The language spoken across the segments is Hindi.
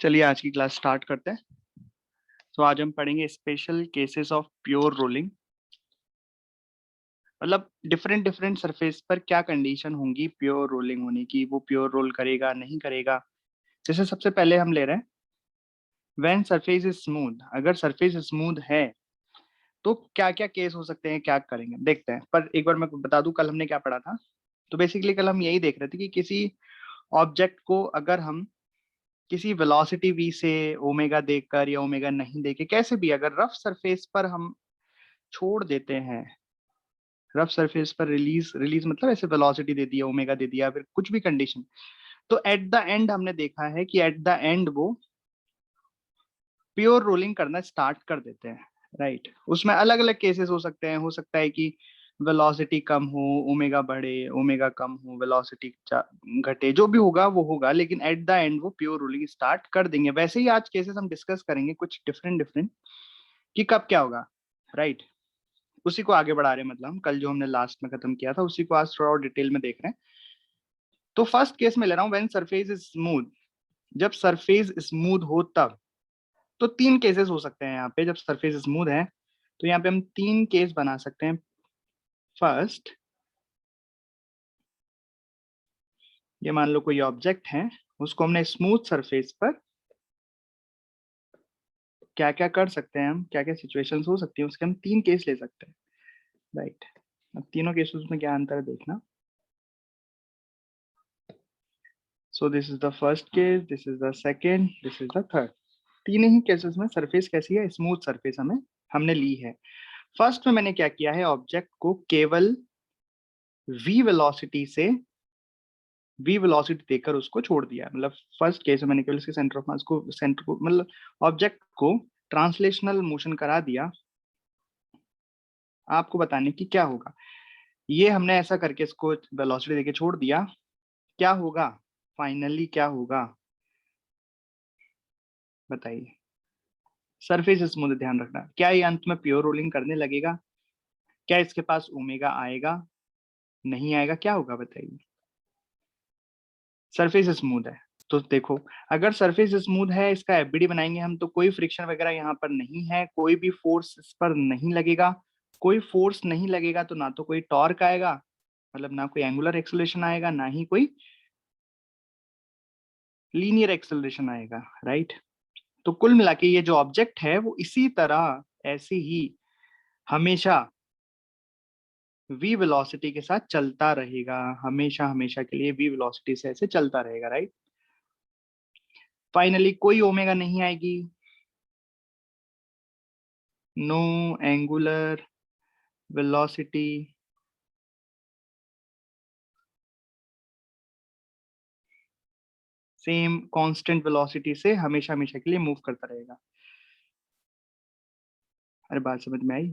चलिए आज की क्लास स्टार्ट करते हैं। तो आज हम पढ़ेंगे special cases of pure rolling. मतलब डिफरेंट डिफरेंट सरफेस पर क्या कंडीशन होंगी प्योर रोलिंग होने की, वो प्योर रोल करेगा नहीं करेगा। जैसे सबसे पहले हम ले रहे हैं व्हेन सरफेस इज स्मूथ। अगर सरफेस स्मूथ है तो क्या क्या केस हो सकते हैं, क्या करेंगे देखते हैं। पर एक बार मैं बता दूं कल हमने क्या पढ़ा था। तो बेसिकली कल हम यही देख रहे थे कि किसी ऑब्जेक्ट को अगर हम किसी वेलोसिटी v से ओमेगा देकर या ओमेगा नहीं देके कैसे भी अगर रफ सरफेस पर हम छोड़ देते हैं, रफ सरफेस पर रिलीज रिलीज मतलब ऐसे वेलोसिटी दे दिया, ओमेगा दे दिया, फिर कुछ भी कंडीशन, तो एट द एंड हमने देखा है कि एट द एंड वो प्योर रोलिंग करना स्टार्ट कर देते हैं। राइट उसमें अलग अलग केसेस हो सकते हैं। हो सकता है कि वेलोसिटी कम हो, ओमेगा बढ़े, ओमेगा कम हो, वेलोसिटी घटे, जो भी होगा वो होगा, लेकिन एट द एंड वो प्योर रोलिंग स्टार्ट कर देंगे। वैसे ही आज केसेस हम डिस्कस करेंगे कुछ डिफरेंट डिफरेंट कि कब क्या होगा। राइट उसी को आगे बढ़ा रहे हैं, मतलब हम कल जो हमने लास्ट में खत्म किया था उसी को आज थोड़ा और डिटेल में देख रहे हैं। तो फर्स्ट केस में ले रहा हूँ व्हेन सरफेस इज स्मूथ। जब सरफेस स्मूथ हो तब। तो तीन केसेस हो सकते हैं यहाँ पे जब सरफेस स्मूथ है। तो यहाँ पे हम तीन केस बना सकते हैं। फर्स्ट, ये मान लो कोई ऑब्जेक्ट है, उसको हमने स्मूथ सरफेस पर क्या क्या कर सकते हैं हम, क्या क्या सिचुएशंस हो सकती है, उसके हम तीन केस ले सकते हैं। राइट अब तीनों केसेस में क्या अंतर है देखना। So this is the first case, this is the second, this is the third. तीन ही केसेस में सरफेस कैसी है, स्मूथ सरफेस हमें हमने ली है। फर्स्ट में मैंने क्या किया है, ऑब्जेक्ट को केवल v वेलोसिटी से v वेलोसिटी देकर उसको छोड़ दिया। मतलब फर्स्ट केस में मैंने केवल इसके सेंटर ऑफ मास को, सेंटर को मतलब ऑब्जेक्ट को ट्रांसलेशनल मोशन करा दिया आपको बताने की क्या होगा। ये हमने ऐसा करके इसको वेलोसिटी देके छोड़ दिया, क्या होगा फाइनली, क्या होगा बताइए। सरफेस स्मूथ, ध्यान रखना, क्या ये अंत में प्योर रोलिंग करने लगेगा, क्या इसके पास ओमेगा आएगा, नहीं आएगा, क्या होगा बताइए। सरफेस स्मूथ है तो देखो, अगर सरफेस स्मूथ है इसका एफबीडी बनाएंगे हम तो कोई फ्रिक्शन वगैरह यहाँ पर नहीं है, कोई भी फोर्स इस पर नहीं लगेगा। कोई फोर्स नहीं लगेगा तो ना तो कोई टॉर्क आएगा, मतलब ना कोई एंगुलर एक्सेलरेशन आएगा, ना ही कोई लीनियर एक्सेलरेशन आएगा। राइट तो कुल मिला के ये जो ऑब्जेक्ट है वो इसी तरह ऐसे ही हमेशा v वेलोसिटी के साथ चलता रहेगा, हमेशा हमेशा के लिए v वेलोसिटी से ऐसे चलता रहेगा। राइट फाइनली कोई ओमेगा नहीं आएगी, no angular velocity, same constant velocity से हमेशा हमेशा के लिए मूव करता रहेगा। अरे बात समझ में आई।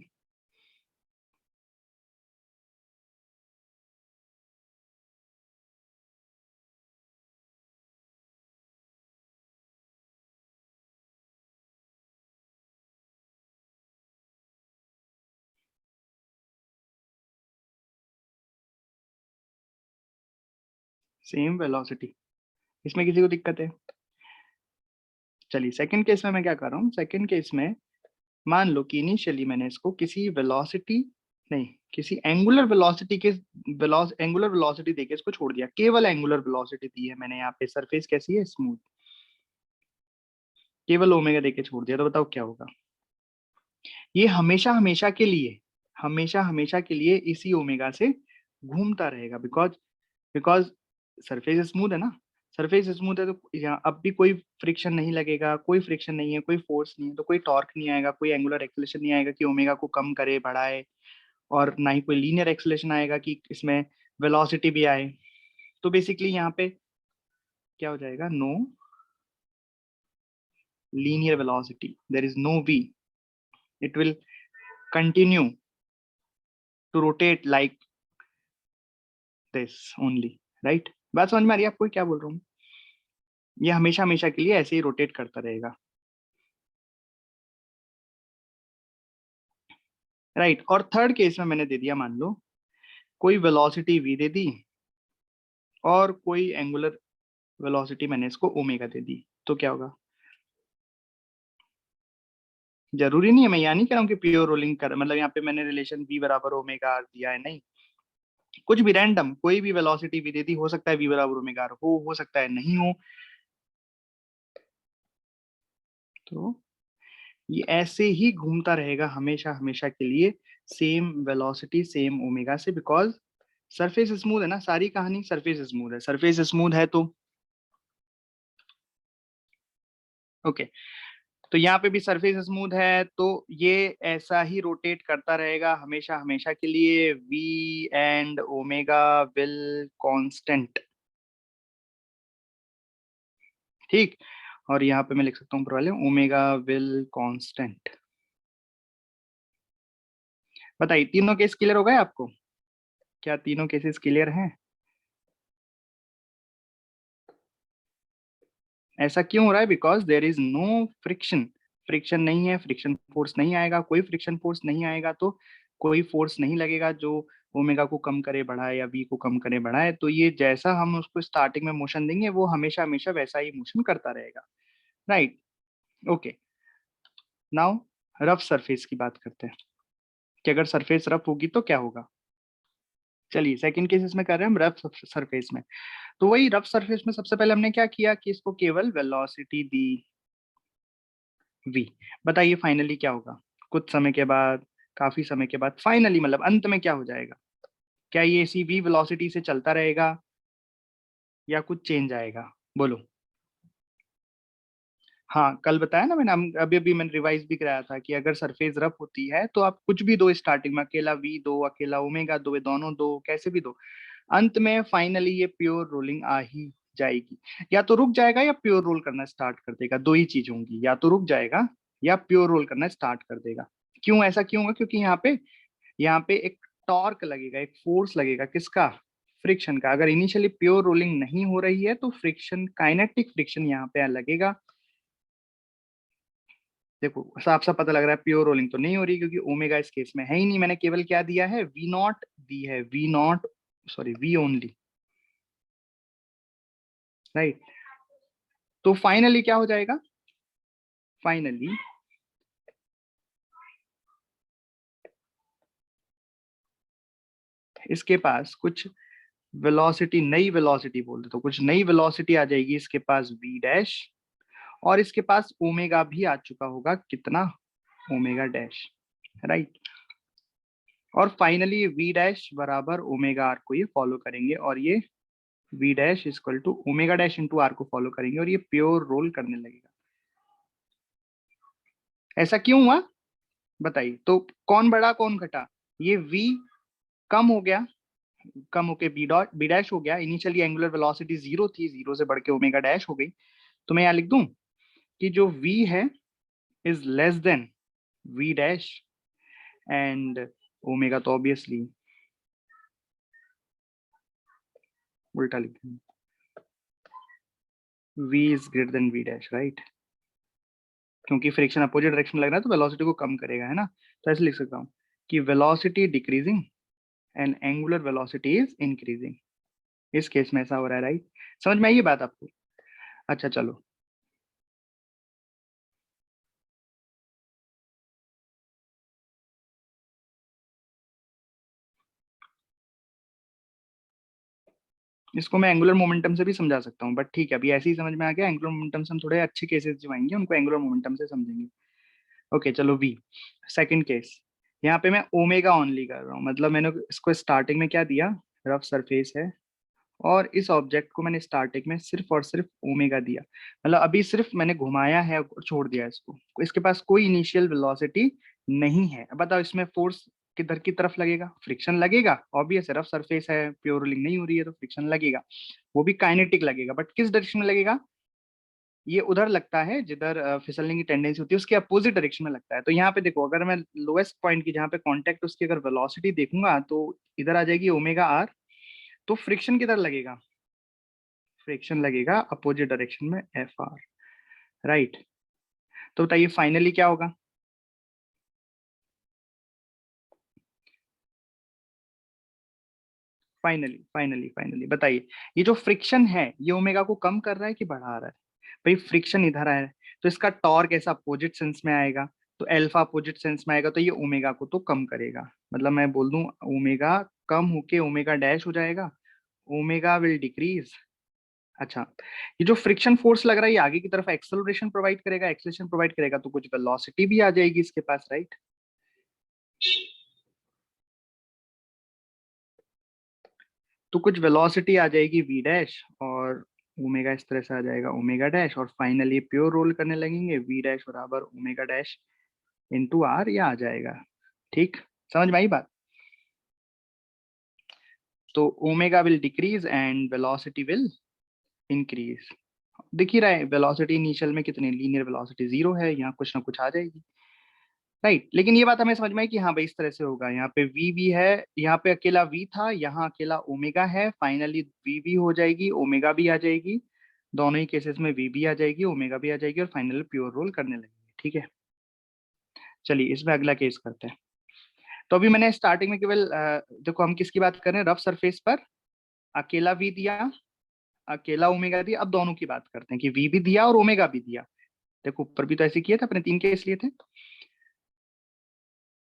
सेम वेलोसिटी, इसमें किसी को दिक्कत है। चलिए सेकंड केस में मैं क्या कर रहा हूँ, सेकंड केस में मान लो कि इनिशियली मैंने इसको किसी वेलोसिटी नहीं, किसी एंगुलर वेलोसिटी के एंगुलर वेलोसिटी देके इसको छोड़ दिया, केवल एंगुलर वेलोसिटी दी है मैंने। यहाँ पे सरफेस कैसी है, स्मूथ, केवल ओमेगा देके छोड़ दिया, तो बताओ क्या होगा। ये हमेशा हमेशा के लिए, हमेशा हमेशा के लिए इसी ओमेगा से घूमता रहेगा, बिकॉज बिकॉज सरफेस स्मूथ है ना। सरफेस स्मूथ है तो यहाँ अब भी कोई फ्रिक्शन नहीं लगेगा, कोई फ्रिक्शन नहीं है, कोई फोर्स नहीं है, तो कोई टॉर्क नहीं आएगा, कोई एंगुलर एक्सेलरेशन नहीं आएगा कि ओमेगा को कम करे बढ़ाए, और ना ही कोई लीनियर एक्सेलरेशन आएगा कि इसमें वेलोसिटी भी आए। तो बेसिकली यहाँ पे क्या हो जाएगा, no linear velocity, there is no v, it will continue to rotate like this only. Right बात समझ में आ रही है आपको क्या बोल रहा हूँ। ये हमेशा हमेशा के लिए ऐसे ही रोटेट करता रहेगा। राइट और थर्ड केस में मैंने दे दिया, मान लो कोई वेलोसिटी v दे दी और कोई एंगुलर वेलोसिटी मैंने इसको ओमेगा दे दी, तो क्या होगा? जरूरी नहीं है, मैं यहाँ नहीं कह रहा हूँ कि प्योर रोलिंग कर, मतलब यहाँ पे मैंने रिलेशन v बराबर ओमेगा आर दिया है, नहीं, कुछ भी रैंडम कोई भी वेलोसिटी भी दे दी, हो सकता है v बराबर ओमेगा आर हो सकता है नहीं हो। तो ये ऐसे ही घूमता रहेगा हमेशा हमेशा के लिए, सेम वेलोसिटी सेम ओमेगा से, बिकॉज सरफेस स्मूथ है ना, सारी कहानी सरफेस स्मूथ है, सरफेस स्मूथ है तो ओके। तो यहाँ पे भी सरफेस स्मूथ है, तो ये ऐसा ही रोटेट करता रहेगा हमेशा हमेशा के लिए, v and omega will constant, ठीक। और यहाँ पे मैं लिख सकता हूँ ऊपर वाले ओमेगा विल कांस्टेंट। बताइए तीनों केस क्लियर हो गए आपको? क्या तीनों केसेस क्लियर हैं? ऐसा क्यों हो रहा है? Because there is no friction, friction नहीं है, फ्रिक्शन फोर्स नहीं आएगा, कोई फ्रिक्शन फोर्स नहीं आएगा तो कोई फोर्स नहीं लगेगा जो ओमेगा को कम करे बढ़ाए या वी को कम करे बढ़ाए, तो ये जैसा हम उसको स्टार्टिंग में मोशन देंगे वो हमेशा हमेशा वैसा ही मोशन करता रहेगा, right. Okay, now rough surface की बात करते हैं कि अगर सरफेस रफ होगी तो क्या होगा। चलिए सेकंड केस इसमें कर रहे हैं हम रफ सरफेस में। तो वही रफ सरफेस में सबसे पहले हमने क्या किया कि इसको केवल वेलोसिटी दी v। बताइए फाइनली क्या होगा? कुछ समय के बाद, काफी समय के बाद, फाइनली मतलब अंत में क्या हो जाएगा? क्या ये इसी v वेलोसिटी से चलता रहेगा या कुछ चेंज आएगा? बोलो। हाँ कल बताया ना मैंने, अभी अभी मैंने रिवाइज भी कराया था कि अगर सरफेस रफ होती है तो आप कुछ भी दो स्टार्टिंग में, अकेला v दो, अकेला ओमेगा दो, ये दोनों दो, कैसे भी दो, अंत में फाइनली ये प्योर रोलिंग आ ही जाएगी। या तो रुक जाएगा या प्योर रोल करना स्टार्ट कर देगा, दो ही चीज होंगी, या तो रुक जाएगा या प्योर रोल करना स्टार्ट कर देगा। क्यों ऐसा क्यों होगा? क्योंकि यहाँ पे एक टॉर्क लगेगा, एक फोर्स लगेगा, किसका? फ्रिक्शन का। अगर इनिशियली प्योर रोलिंग नहीं हो रही है तो फ्रिक्शन, काइनेटिक फ्रिक्शन यहाँ पे लगेगा। देखो साफ साफ पता लग रहा है प्योर रोलिंग तो नहीं हो रही, क्योंकि ओमेगा इस केस में है ही नहीं, मैंने केवल क्या दिया है? वी नॉट दी है, v naught, sorry v only, right. तो फाइनली क्या हो जाएगा? फाइनली इसके पास कुछ वेलोसिटी, नई वेलोसिटी बोल दे तो कुछ नई वेलोसिटी आ जाएगी इसके पास v डैश, और इसके पास ओमेगा भी आ चुका होगा, कितना? Omega dash, right. और फाइनली v डैश बराबर ओमेगा आर को ये फॉलो करेंगे, और ये v dash equal to omega dash into r को फॉलो करेंगे, और ये प्योर रोल करने लगेगा। ऐसा क्यों हुआ बताइए? तो कौन बढ़ा कौन घटा? ये v कम हो गया, कम होके बी डॉट बी डैश हो गया, इनिशियली एंगुलर वेलोसिटी जीरो थी, जीरो से बढ़ के ओमेगा डैश हो गई। तो मैं यहाँ लिख दूं कि जो v है is less than v dash, and omega तो ऑब्वियसली उल्टा लिख दें, v is greater then v dash, right. क्योंकि फ्रिक्शन अपोजिट डायरेक्शन लग रहा है तो वेलोसिटी को कम करेगा, है ना। तो ऐसे लिख सकता हूँ कि velocity decreasing and angular velocity is increasing. इस केस में ऐसा हो रहा है, राइट। समझ में आई ये बात आपको? अच्छा चलो, इसको मैं एंगुलर मोमेंटम से भी समझा सकता हूँ, बट ठीक है अभी ऐसे ही समझ में आ गया। एंगुलर मोमेंटम से हम थोड़े अच्छे केसेस जो आएंगे उनको एंगुलर मोमेंटम से समझेंगे। ओके चलो वी, सेकंड केस। यहाँ पे मैं ओमेगा ओनली कर रहा हूँ, मतलब मैंने इसको स्टार्टिंग में क्या दिया? रफ सरफेस है, और इस ऑब्जेक्ट को मैंने स्टार्टिंग में सिर्फ और सिर्फ ओमेगा दिया, मतलब अभी सिर्फ मैंने घुमाया है और छोड़ दिया इसको, इसके पास कोई इनिशियल वेलोसिटी नहीं है। अब बताओ इसमें फोर्स किधर की तरफ लगेगा? फ्रिक्शन लगेगा, ऑब्वियस है, रफ सरफेस है, प्योर रोलिंग नहीं हो रही है तो फ्रिक्शन लगेगा, वो भी काइनेटिक लगेगा, बट किस डायरेक्शन में लगेगा? ये उधर लगता है जिधर फिसलने की टेंडेंसी होती है, उसके अपोजिट डायरेक्शन में लगता है। तो यहाँ पे देखो, अगर मैं लोएस्ट पॉइंट की जहाँ पे कांटेक्ट उसकी अगर वेलोसिटी देखूंगा तो इधर आ जाएगी ओमेगा आर, तो फ्रिक्शन किधर लगेगा? फ्रिक्शन लगेगा अपोजिट डायरेक्शन में एफ आर, राइट। तो बताइए फाइनली क्या होगा? फाइनली बताइए, ये जो फ्रिक्शन है ये ओमेगा को कम कर रहा है कि बढ़ा रहा है? भाई फ्रिक्शन इधर आया है तो इसका टॉर्क ऐसा अपोजिट सेंस में आएगा, तो एल्फा अपोजिट सेंस में आएगा, तो ये ओमेगा को तो कम करेगा। मतलब मैं बोल दूं ओमेगा कम होके ओमेगा डैश हो जाएगा, ओमेगा विल डिक्रीज। अच्छा, ये जो फ्रिक्शन फोर्स लग रहा है ये आगे की तरफ एक्सेलरेशन प्रोवाइड करेगा, एक्सेलरेशन प्रोवाइड करेगा तो कुछ वेलोसिटी भी आ जाएगी इसके पास, राइट? तो कुछ वेलोसिटी आ जाएगी वी डैश, और ओमेगा इस तरह से आ जाएगा ओमेगा डैश, और फाइनली प्योर रोल करने लगेंगे, वी डैश बराबर ओमेगा डैश इंटू आर, या आ जाएगा। ठीक, समझ में आई बात? तो omega will decrease and velocity will increase. दिख ही रहा है वेलोसिटी इनिशियल में कितनी, लीनियर वेलोसिटी 0 है, यहाँ कुछ ना कुछ आ जाएगी, राइट? लेकिन ये बात हमें समझ में आई कि हाँ भाई इस तरह से होगा, यहाँ पे वी भी है, यहाँ पे अकेला वी था, यहाँ अकेला ओमेगा है, फाइनली वी भी हो जाएगी, ओमेगा भी आ जाएगी, दोनों ही केसेस में वी भी आ जाएगी, ओमेगा भी आ जाएगी, और फाइनली प्योर रोल करने लगेंगे। ठीक है, चलिए इसमें अगला केस करते हैं। तो अभी मैंने स्टार्टिंग में केवल देखो हम किसकी बात कर रहे हैं, रफ सरफेस पर अकेला वी दिया, अकेला ओमेगा दिया, अब दोनों की बात करते हैं कि वी भी दिया और ओमेगा भी दिया। देखो ऊपर भी तो ऐसे किए थे, अपने 3 केस लिए थे।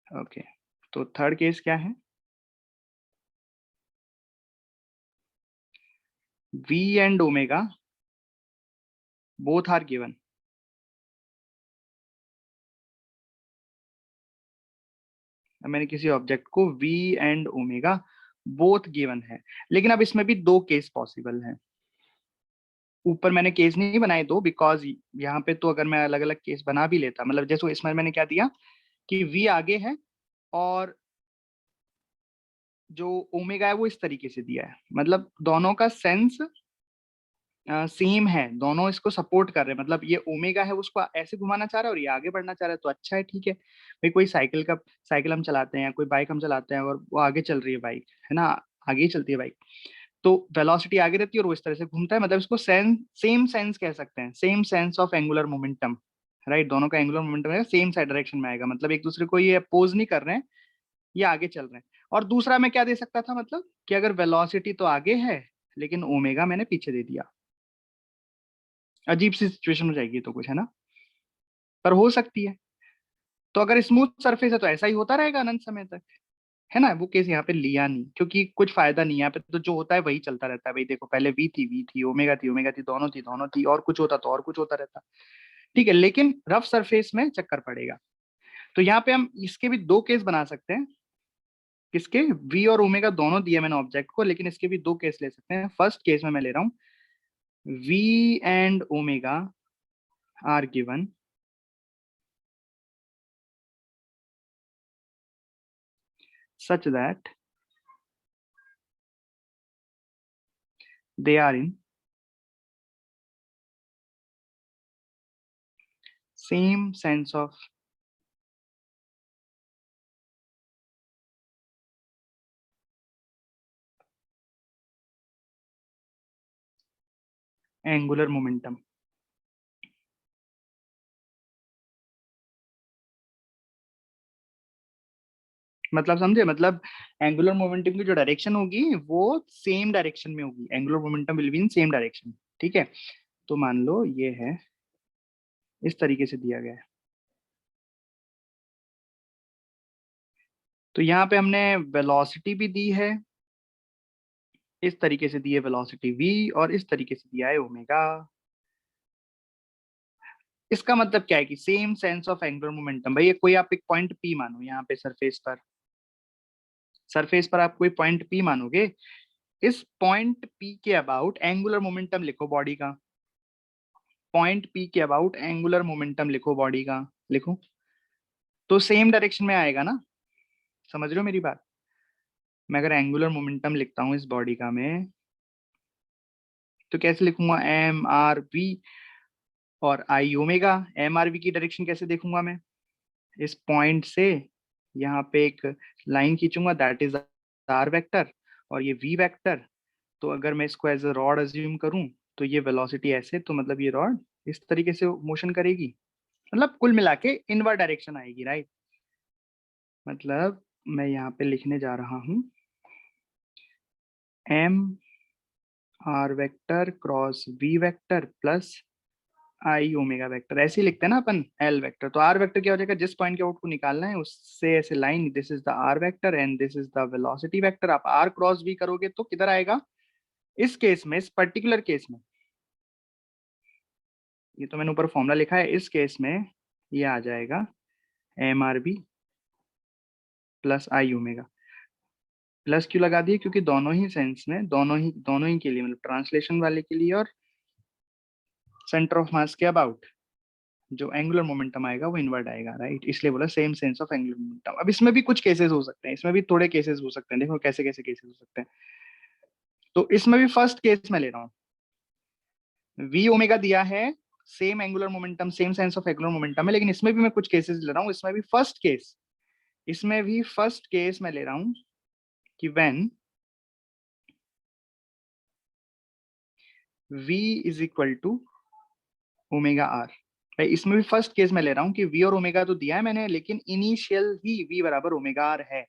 ओके, तो थर्ड केस क्या है? V and omega both are given. मैंने किसी ऑब्जेक्ट को v and omega both given है, लेकिन अब इसमें भी 2 केस पॉसिबल हैं। ऊपर मैंने केस नहीं बनाए दो, बिकॉज यहाँ पे तो अगर मैं अलग अलग केस बना भी लेता, मतलब जैसे इसमें मैंने क्या दिया कि वी आगे है और जो ओमेगा है वो इस तरीके से दिया है, मतलब दोनों का सेंस सेम है, दोनों इसको सपोर्ट कर रहे हैं, मतलब ये ओमेगा है उसको ऐसे घुमाना चाह रहा है और ये आगे बढ़ना चाह रहा है, तो अच्छा है, ठीक है भाई। कोई साइकिल हम चलाते हैं, कोई बाइक हम चलाते हैं और वो आगे चल रही है बाइक, है ना, आगे ही चलती है बाइक, तो वेलोसिटी आगे रहती है और वो इस तरह से घूमता है, मतलब इसको सेम सेंस कह सकते हैं, same sense of angular momentum, right? दोनों का एंगुलर मोमेंटम है सेम साइड डायरेक्शन में आएगा, मतलब एक दूसरे को ये अपोज नहीं कर रहे हैं, ये आगे चल रहे हैं। और दूसरा मैं क्या दे सकता था, मतलब कि अगर वेलोसिटी तो आगे है लेकिन ओमेगा मैंने पीछे दे दिया, अजीब सी सिचुएशन हो जाएगी तो कुछ, है ना, पर हो सकती है। तो अगर स्मूथ सरफेस है तो ऐसा ही होता रहेगा अनंत समय तक, है ना। वो केस यहाँ पे लिया नहीं क्योंकि कुछ फायदा नहीं है यहाँ पे, तो जो होता है वही चलता रहता है भाई। देखो पहले वी थी ओमेगा थी, दोनों थी, और कुछ होता तो और कुछ होता रहता, ठीक है। लेकिन रफ सरफेस में चक्कर पड़ेगा, तो यहाँ पे हम इसके भी 2 केस बना सकते हैं। किसके? वी और ओमेगा दोनों दिए मैंने ऑब्जेक्ट को, लेकिन इसके भी 2 केस ले सकते हैं। फर्स्ट केस में मैं ले रहा हूँ v and omega are given such that they are in same sense of angular momentum। मतलब समझे, मतलब एंगुलर मोमेंटम की जो डायरेक्शन होगी वो सेम डायरेक्शन में होगी, angular momentum will be in same direction, ठीक है। तो मान लो ये है, इस तरीके से दिया गया है, तो यहाँ पे हमने वेलोसिटी भी दी है, इस तरीके से दी है वेलोसिटी v, और इस तरीके से दिया है ओमेगा। इसका मतलब क्या है कि same sense of angular momentum. भाई कोई आप एक पॉइंट p मानो यहाँ पे सरफेस पर आप कोई पॉइंट p मानोगे, इस पॉइंट p के अबाउट एंगुलर मोमेंटम लिखो बॉडी का, पॉइंट p के अबाउट एंगुलर मोमेंटम लिखो बॉडी का, लिखो, तो सेम डायरेक्शन में आएगा ना। समझ रहे हो मेरी बात? मैं अगर एंगुलर मोमेंटम लिखता हूँ इस बॉडी का मैं, तो कैसे लिखूंगा? एम आर वी और I omega. M R V की डायरेक्शन कैसे देखूंगा मैं? इस पॉइंट से यहाँ पे एक लाइन खींचूंगा, दैट इज आर वेक्टर, और ये वी वेक्टर। तो अगर मैं इसको एज अ रॉड अज्यूम करूं, तो ये वेलोसिटी ऐसे, तो मतलब ये रॉड इस तरीके से मोशन करेगी, मतलब कुल मिला के इनवर्ड डायरेक्शन आएगी, राइट? मतलब मैं यहाँ पे लिखने जा रहा हूँ m r vector cross we vector plus I omega vector, ऐसे ही लिखते हैं ना अपन एल वेक्टर। तो आर वेक्टर क्या हो जाएगा, जिस पॉइंट के आउट को निकालना है उससे ऐसे line, this is the r vector and this is the velocity vector. आप आर क्रॉस वी करोगे तो किधर आएगा, इस केस में, इस पर्टिकुलर केस में, ये तो मैंने ऊपर फॉर्मूला लिखा है, इस केस में ये आ जाएगा m r B plus I omega. Plus क्यों लगा दिए, क्योंकि दोनों ही सेंस में, दोनों ही के लिए, मतलब ट्रांसलेशन वाले के लिए और सेंटर ऑफ मास के अबाउट जो एंगुलर मोमेंटम आएगा वो इनवर्ड आएगा, राइट। इसलिए बोला same sense of angular momentum. अब इसमें भी कुछ केसेस हो सकते हैं, इसमें भी थोड़े केसेस हो सकते हैं, देखो कैसे कैसे केसेस हो सकते हैं। तो इसमें भी फर्स्ट केस में ले रहा हूँ, वी ओमेगा दिया है, same angular momentum, same sense of angular momentum है, लेकिन इसमें भी मैं कुछ केसेस ले रहा हूँ। इसमें भी फर्स्ट केस, इसमें भी फर्स्ट केस में ले रहा हूँ कि when v is equal to omega r. भाई इसमें भी फर्स्ट केस में ले रहा हूँ कि v और ओमेगा तो दिया है मैंने, लेकिन इनिशियल ही v बराबर ओमेगा आर है।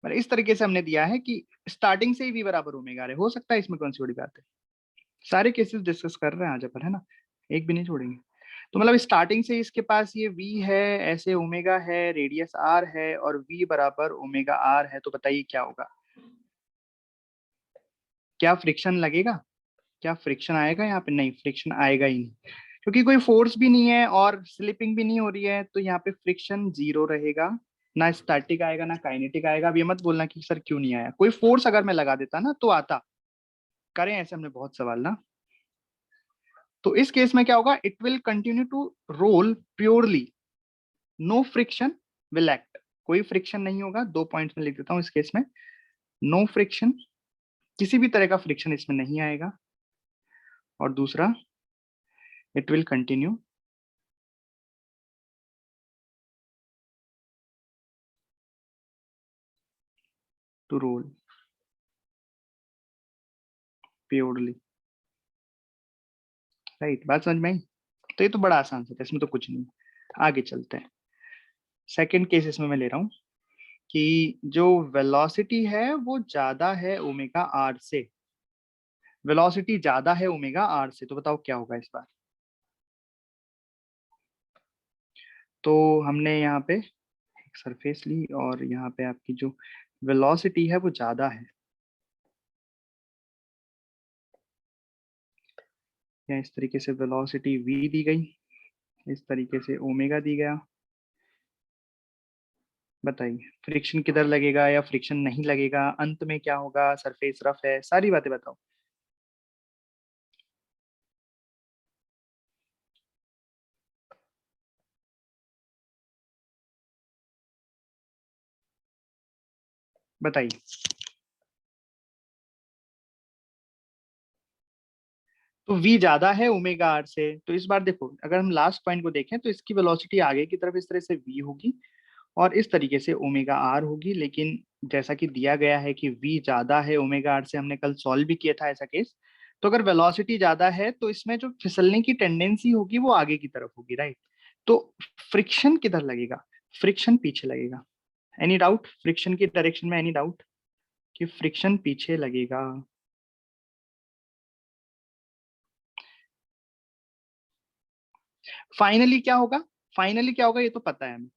मतलब इस तरीके से हमने दिया है कि स्टार्टिंग से ही v बराबर ओमेगा आर है। हो सकता है, इसमें कौन सी बड़ी बात है, सारे केसेस डिस्कस कर रहे हैं आज अपन, है ना, एक भी नहीं छोड़ेंगे। तो मतलब स्टार्टिंग से इसके पास ये v है, ऐसे ओमेगा है, रेडियस r है और v बराबर ओमेगा आर है। तो बताइए क्या होगा, क्या फ्रिक्शन लगेगा, क्या फ्रिक्शन आएगा यहाँ पे, नहीं फ्रिक्शन आएगा ही नहीं, क्योंकि कोई फोर्स भी नहीं है और स्लिपिंग भी नहीं हो रही है, तो यहाँ पे फ्रिक्शन जीरो रहेगा। ना स्टैटिक आएगा ना काइनेटिक आएगा। अब ये मत बोलना कि सर क्यों नहीं आया, कोई फोर्स अगर मैं लगा देता ना तो आता। करें ऐसे हमने बहुत सवाल ना। तो इस केस में क्या होगा, it will continue to roll purely, no friction will act. कोई फ्रिक्शन नहीं होगा, 2 पॉइंट्स में लिख देता हूँ इस केस में, नो फ्रिक्शन, किसी भी तरह का फ्रिक्शन इसमें नहीं आएगा। और दूसरा, it will continue to roll purely, right. बात समझ में आई। तो ये तो बड़ा आसान सा था, इसमें तो कुछ नहीं। आगे चलते हैं, सेकंड केस इसमें मैं ले रहा हूँ कि जो वेलोसिटी है वो ज्यादा है ओमेगा आर से, वेलोसिटी ज्यादा है ओमेगा आर से। तो बताओ क्या होगा इस बार। तो हमने यहाँ पे एक सरफेस ली और यहाँ पे आपकी जो वेलोसिटी है वो ज्यादा है, या इस तरीके से वेलोसिटी v दी गई, इस तरीके से ओमेगा दी गया। बताइए फ्रिक्शन किधर लगेगा या फ्रिक्शन नहीं लगेगा, अंत में क्या होगा, सरफेस रफ है, सारी बातें बताओ। बताइए। तो v ज्यादा है ओमेगा आर से, तो इस बार देखो अगर हम लास्ट पॉइंट को देखें तो इसकी वेलोसिटी आगे की तरफ इस तरह से v होगी और इस तरीके से ओमेगा आर होगी। लेकिन जैसा कि दिया गया है कि v ज्यादा है ओमेगा आर से, हमने कल सॉल्व भी किया था ऐसा केस। तो अगर वेलोसिटी ज्यादा है तो इसमें जो फिसलने की टेंडेंसी होगी वो आगे की तरफ होगी, राइट। तो फ्रिक्शन किधर लगेगा, फ्रिक्शन पीछे लगेगा। एनी डाउट फ्रिक्शन की डायरेक्शन में, एनी डाउट कि फ्रिक्शन पीछे लगेगा। फाइनली क्या होगा, फाइनली क्या होगा ये तो पता है हमें।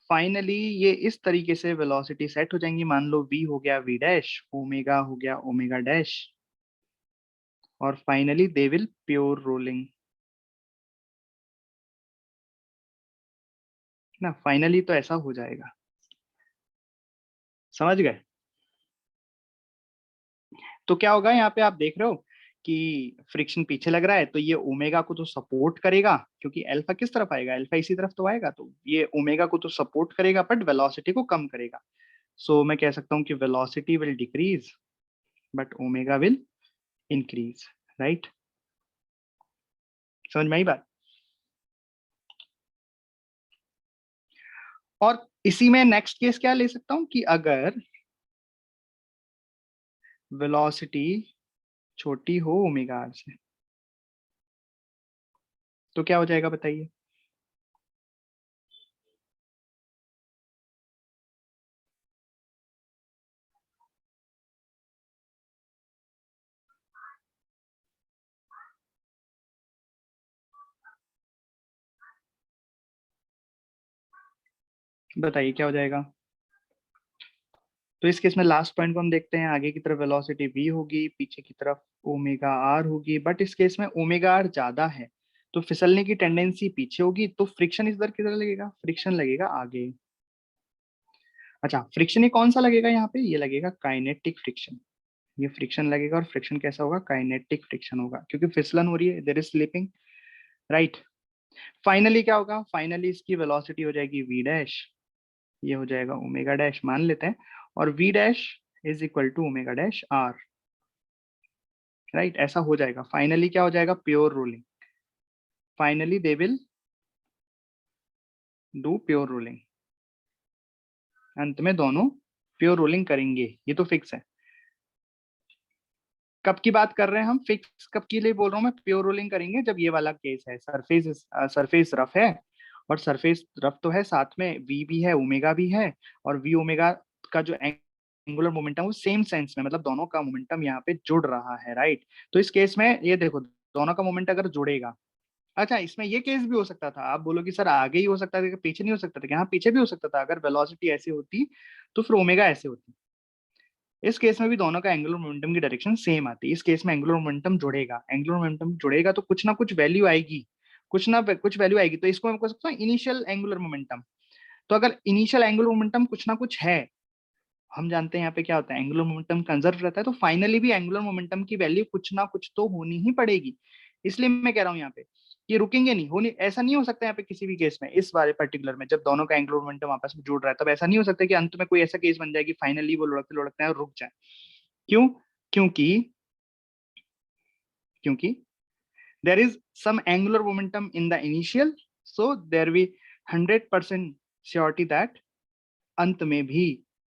फाइनली ये इस तरीके से वेलोसिटी सेट हो जाएंगी, मान लो v हो गया v डैश, ओमेगा हो गया ओमेगा डैश, और finally they will pure rolling ना। फाइनली तो ऐसा हो जाएगा, समझ गए। तो क्या होगा यहाँ पे आप देख रहे हो कि फ्रिक्शन पीछे लग रहा है, तो ये ओमेगा को तो सपोर्ट करेगा, क्योंकि अल्फा किस तरफ आएगा, अल्फा इसी तरफ तो आएगा, तो ये ओमेगा को तो सपोर्ट करेगा बट वेलोसिटी को कम करेगा। सो मैं कह सकता हूँ कि velocity will decrease but omega will increase, right. समझ में आई बात। और इसी में नेक्स्ट केस क्या ले सकता हूं कि अगर वेलोसिटी छोटी हो ओमेगा आर से, तो क्या हो जाएगा बताइए। बताइए क्या हो जाएगा। तो इस केस में लास्ट पॉइंट को हम देखते हैं, आगे की तरफ वेलोसिटी v होगी, पीछे की तरफ ओमेगा r होगी, बट इस केस में ओमेगा r ज्यादा है तो फिसलने की टेंडेंसी पीछे होगी, तो फ्रिक्शन इधर किधर लगेगा, फ्रिक्शन लगेगा आगे। अच्छा, फ्रिक्शन ये कौन सा लगेगा यहाँ पे, ये लगेगा काइनेटिक फ्रिक्शन। ये फ्रिक्शन लगेगा और फ्रिक्शन कैसा होगा, काइनेटिक फ्रिक्शन होगा, क्योंकि फिसलन हो रही है, there is slipping, right. Finally क्या होगा, फाइनली इसकी वेलोसिटी हो जाएगी v डैश, ये हो जाएगा ओमेगा डैश मान लेते हैं, और v dash is equal to omega dash r, right. ऐसा हो जाएगा, फाइनली क्या हो जाएगा, pure rolling, finally they will do pure rolling, अंत में दोनों प्योर रोलिंग करेंगे, ये तो फिक्स है। कब की बात कर रहे हैं हम, फिक्स कब के लिए बोल रहा हूँ मैं, प्योर रोलिंग करेंगे जब ये वाला केस है, सरफेस रफ है, और सरफेस रफ तो है, साथ में v भी है, ओमेगा भी है, और v ओमेगा का जो एंगुलर मोमेंटम वो सेम सेंस में, मतलब दोनों का मोमेंटम यहाँ पे जुड़ रहा है, राइट। तो इस केस में ये देखो, दोनों का मोमेंट अगर जुड़ेगा, अच्छा इसमें ये केस भी हो सकता था, आप बोलो कि सर आगे ही हो सकता था कि पीछे नहीं हो सकता था, कि हाँ पीछे भी हो सकता था, अगर वेलोसिटी ऐसे होती तो फिर ओमेगा ऐसे होती। इस केस में भी दोनों का एंगुलर मोमेंटम की डायरेक्शन सेम आती है, इस केस में एंगुलर मोमेंटम जुड़ेगा, एंगुलर मोमेंटम जुड़ेगा तो कुछ ना कुछ वैल्यू आएगी, कुछ ना कुछ वैल्यू आएगी, तो इसको मैं कह सकता हूँ इनिशियल एंगुलर मोमेंटम। तो अगर इनिशियल एंगुलर मोमेंटम कुछ ना कुछ है, हम जानते हैं यहाँ पे क्या होता है, एंगुलर मोमेंटम कंजर्व रहता है, तो फाइनली भी एंगुलर मोमेंटम की वैल्यू कुछ ना कुछ तो होनी ही पड़ेगी। इसलिए मैं कह रहा हूँ यहाँ पे कि रुकेंगे नहीं, होनी ऐसा नहीं हो सकता यहाँ पे किसी भी केस में, इस वाले पर्टिकुलर में जब दोनों का एंगुलर मोमेंटम आपस में जुड़ रहा है, तब ऐसा नहीं हो सकता कि अंत में कोई ऐसा केस बन जाए कि फाइनली वो लुढ़कते लुढ़कते हैं और रुक जाए। क्यों, क्योंकि क्योंकि there is some angular momentum in the initial, so there we 100% surety that अंत में भी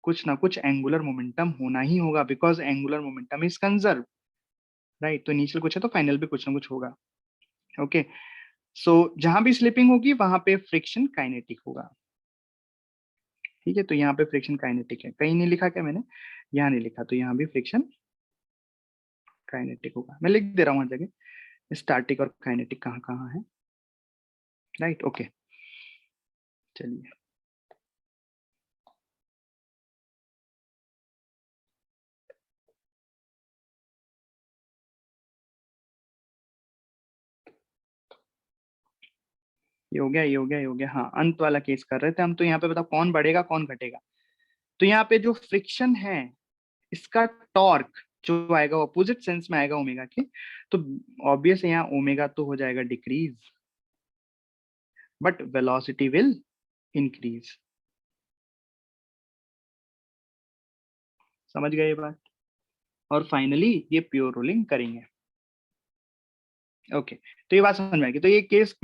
कुछ ना कुछ एंगुलर मोमेंटम होना ही होगा, because angular momentum is conserve, right. तो इनिशियल कुछ है तो फाइनल भी कुछ ना कुछ होगा, ओके। सो जहां भी स्लिपिंग होगी वहां पे फ्रिक्शन काइनेटिक होगा, ठीक है। तो यहाँ पे फ्रिक्शन काइनेटिक है, कहीं नहीं लिखा क्या मैंने, यहाँ नहीं लिखा, तो यहाँ भी फ्रिक्शन काइनेटिक होगा, मैं लिख दे रहा हूँ हर जगह स्टैटिक और काइनेटिक कहाँ कहाँ है, राइट, ओके। चलिए, ये हो गया, ये हो गया, ये हो गया, हाँ अंत वाला केस कर रहे थे हम, तो यहाँ पे बताओ कौन बढ़ेगा कौन घटेगा। तो यहाँ पे जो फ्रिक्शन है, इसका टॉर्क जो आएगा वो अपोजिट सेंस में आएगा ओमेगा के, तो ऑब्वियस है यहाँ ओमेगा तो हो जाएगा decrease, but velocity will increase. समझ गए ये बात। और फाइनली ये प्योर रोलिंग करेंगे, ओके। तो ये बात समझ में आएगी, तो ये केस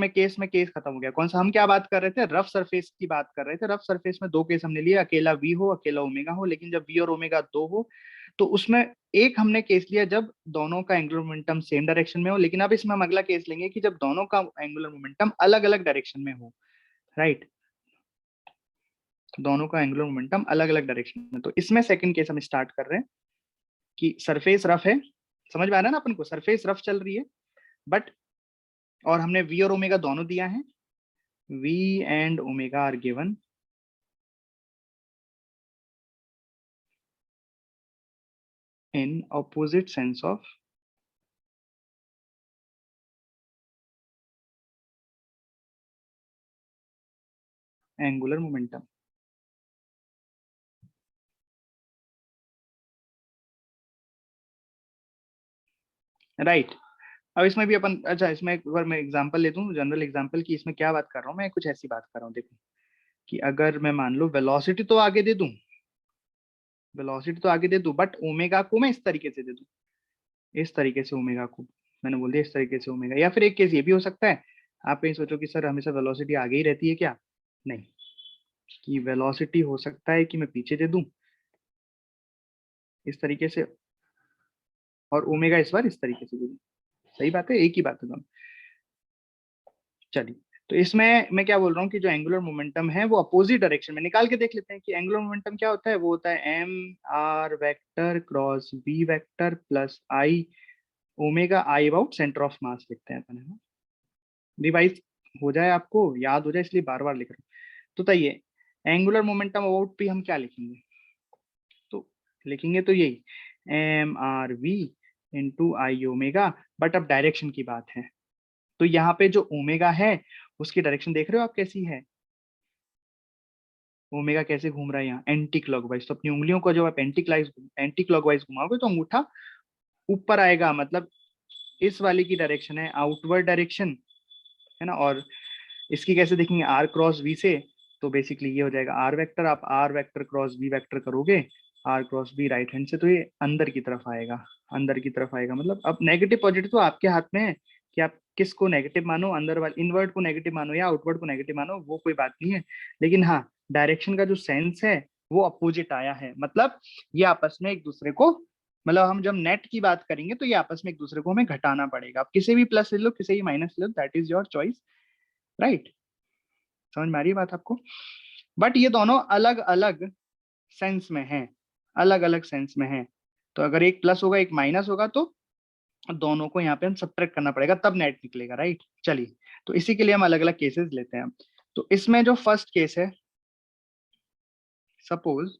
खत्म हो गया। कौन सा, हम क्या बात कर रहे थे, रफ सरफेस की बात कर रहे थे। रफ सरफेस में दो केस हमने लिए, अकेला वी हो अकेला ओमेगा हो, लेकिन जब वी और ओमेगा दो हो तो उसमें एक हमने केस लिया जब दोनों का एंगुलर मोमेंटम सेम डायरेक्शन में हो, लेकिन अब इसमें हम अगला केस लेंगे कि जब दोनों का एंगुलर मोमेंटम अलग अलग डायरेक्शन में हो, राइट। दोनों का एंगुलर मोमेंटम अलग अलग डायरेक्शन में, तो इसमें सेकंड केस हम स्टार्ट कर रहे हैं कि सरफेस रफ है, समझ में आ रहा है ना अपन को, सरफेस रफ चल रही है, बट और हमने वी और ओमेगा दोनों दिया है, v and omega are given in opposite sense of angular momentum, right. अब इसमें भी अपन, अच्छा इसमें एक बार मैं एग्जांपल ले दूं, जनरल एग्जांपल की, इसमें क्या बात कर रहा हूँ मैं, कुछ ऐसी बात कर रहा हूँ, देखो कि अगर मैं मान लो वेलोसिटी तो आगे दे दूं, वेलोसिटी तो आगे दे दूं, बट ओमेगा को मैं इस तरीके से दे दूं, इस तरीके से ओमेगा को मैंने बोल दिया, इस तरीके से ओमेगा। या फिर एक केस ये भी हो सकता है, आप कहीं सोचो कि सर हमेशा वेलोसिटी आगे ही रहती है क्या, नहीं, कि वेलोसिटी हो सकता है कि मैं पीछे दे दूं इस तरीके से, और ओमेगा इस बार इस तरीके से दे दूं, सही बात है, एक ही बात है दोनों। चलिए, तो इसमें मैं क्या बोल रहा हूँ कि जो एंगुलर मोमेंटम है वो अपोजिट डायरेक्शन में, निकाल के देख लेते हैं कि एंगुलर मोमेंटम क्या होता है, वो होता है m r vector cross b vector plus I omega I about centre of mass लिखते हैं अपन, है ना। रिवाइज हो जाए, आपको याद हो जाए, इसलिए बार बार लिख रहा हूँ। तो बताइए, एंगुलर मोमेंटम अबाउट पी हम क्या लिखेंगे, तो लिखेंगे तो यही mRV into I omega, but अब डायरेक्शन की बात है, तो यहाँ पे जो ओमेगा है उसकी डायरेक्शन देख रहे हो आप कैसी है, ओमेगा कैसे घूम रहा है यहाँ एंटी क्लॉकवाइज। तो अपनी उंगलियों को जब आप एंटी क्लॉकवाइज घुमाओगे तो अंगूठा ऊपर आएगा, मतलब इस वाली की डायरेक्शन है आउटवर्ड डायरेक्शन, है ना। और इसकी कैसे देखेंगे, आर क्रॉस वी से, तो बेसिकली ये हो जाएगा आर वेक्टर, आप R vector cross we vector करोगे, R cross B right hand से, तो ये अंदर की तरफ आएगा, अंदर की तरफ आएगा। मतलब अब नेगेटिव पॉजिटिव तो आपके हाथ में है कि आप किसको नेगेटिव मानो, अंदर वाले इनवर्ट को नेगेटिव मानो या आउटवर्ड को नेगेटिव मानो, वो कोई बात नहीं है। लेकिन हाँ, डायरेक्शन का जो सेंस है वो अपोजिट आया है, मतलब ये आपस में एक दूसरे को, मतलब हम जब नेट की बात करेंगे तो ये आपस में एक दूसरे को हमें घटाना पड़ेगा। आप किसी भी प्लस ले लो, किसी भी माइनस ले लो, that is your choice, right. समझ में आ रही है बात आपको। बट ये दोनों अलग अलग सेंस में है, अलग अलग सेंस में है। तो अगर एक प्लस होगा एक माइनस होगा तो दोनों को यहाँ पे हम सब्ट्रैक्ट करना पड़ेगा, तब नेट निकलेगा, राइट। चलिए, तो इसी के लिए हम अलग अलग केसेस लेते हैं। तो इसमें जो फर्स्ट केस है, सपोज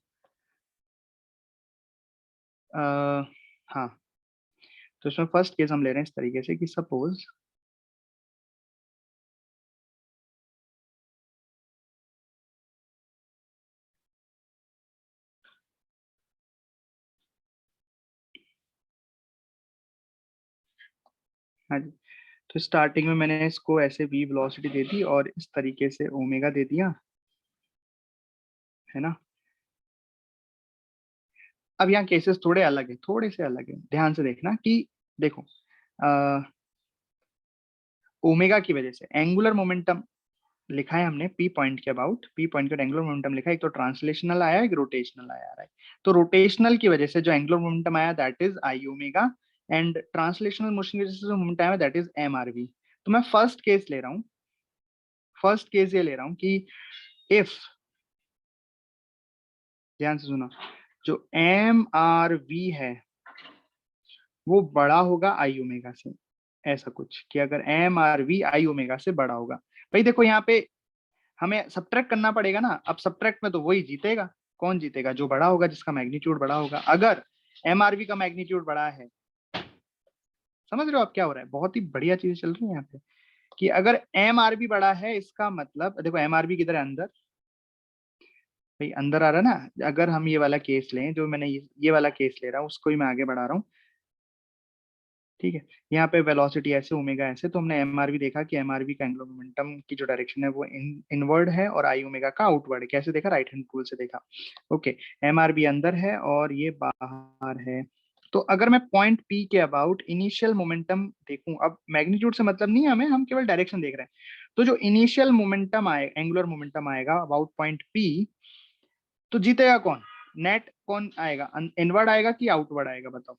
हाँ, तो इसमें फर्स्ट केस हम ले रहे हैं इस तरीके से कि सपोज हाँ जी, तो स्टार्टिंग में मैंने इसको ऐसे v वेलोसिटी दे दी और इस तरीके से ओमेगा दे दिया, है ना। अब यहाँ केसेस थोड़े अलग है, थोड़े से अलग है, ध्यान से देखना कि देखो, ओमेगा की वजह से एंगुलर मोमेंटम लिखा है हमने पी पॉइंट के अबाउट, पी पॉइंट का एंगुलर मोमेंटम लिखा है, एक तो ट्रांसलेशनल आया एक रोटेशनल आया, राइट। तो रोटेशनल की वजह से जो एंगुलर मोमेंटम आया that is I omega, and translational motion की वजह से जो मोमेंटम आया that is m are v. तो मैं फर्स्ट केस ले रहा हूँ, फर्स्ट केस ये ले रहा हूँ कि इफ, ध्यान से सुनो, जो एम आर वी है वो बड़ा होगा आई ओमेगा से, ऐसा कुछ कि अगर m are v I omega से बड़ा होगा। भाई देखो यहाँ पे हमें सब्ट्रैक्ट करना पड़ेगा ना, अब सब्ट्रैक्ट में तो वही जीतेगा, कौन जीतेगा, जो बड़ा होगा, जिसका मैग्नीट्यूड बड़ा होगा। अगर एमआरवी का मैग्नीट्यूड बड़ा है, समझ रहे हो आप क्या हो रहा है, बहुत ही बढ़िया चीजें चल रही है यहाँ पे, कि अगर एमआरवी बड़ा है इसका मतलब देखो एमआरवी किधर है, अंदर, भाई अंदर आ रहा है ना। अगर हम ये वाला केस लें, जो मैंने ये वाला केस ले रहा हूँ उसको ही मैं आगे बढ़ा रहा हूँ, ठीक है। यहाँ पे वेलोसिटी ऐसे ओमेगा ऐसे, तो हमने एमआरवी देखा कि एमआरवी का एंगुलर मोमेंटम की जो डायरेक्शन है वो इनवर्ड है और आई ओमेगा का आउटवर्ड है। कैसे देखा, राइट हैंड रूल से देखा, ओके। एमआरवी अंदर है और ये बाहर है। तो अगर मैं पॉइंट पी के अबाउट इनिशियल मोमेंटम देखूं, अब मैग्नीट्यूड से मतलब नहीं है हमें, हम केवल डायरेक्शन देख रहे हैं। तो जो इनिशियल मोमेंटम आए, एंगुलर मोमेंटम आएगा अबाउट पॉइंट पी, तो जीतेगा कौन, नेट कौन आएगा, इनवर्ड आएगा कि आउटवर्ड आएगा, बताओ।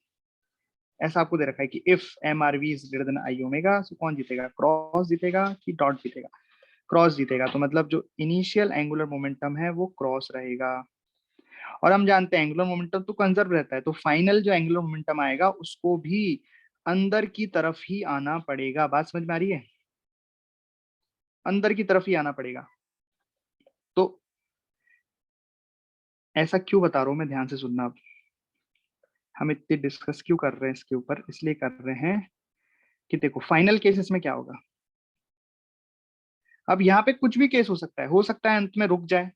ऐसा आपको दे रखा है कि if M are V is greater than I omega, so कौन जीतेगा, क्रॉस जीतेगा कि डॉट जीतेगा, क्रॉस जीतेगा। तो मतलब जो इनिशियल एंगुलर मोमेंटम है वो क्रॉस रहेगा। और हम जानते हैं एंगुलर मोमेंटम तो कंजर्व रहता है, तो फाइनल जो एंगुलर मोमेंटम आएगा उसको भी अंदर की तरफ ही आना पड़ेगा। बात समझ में आ रही है, अंदर की तरफ ही आना पड़ेगा। तो ऐसा क्यों बता रहा हूं मैं, ध्यान से सुनना। अब हम इतने डिस्कस क्यों कर रहे हैं इसके ऊपर, इसलिए कर रहे हैं कि देखो फाइनल केसेस में क्या होगा। अब यहाँ पे कुछ भी केस हो सकता है अंत में रुक जाए,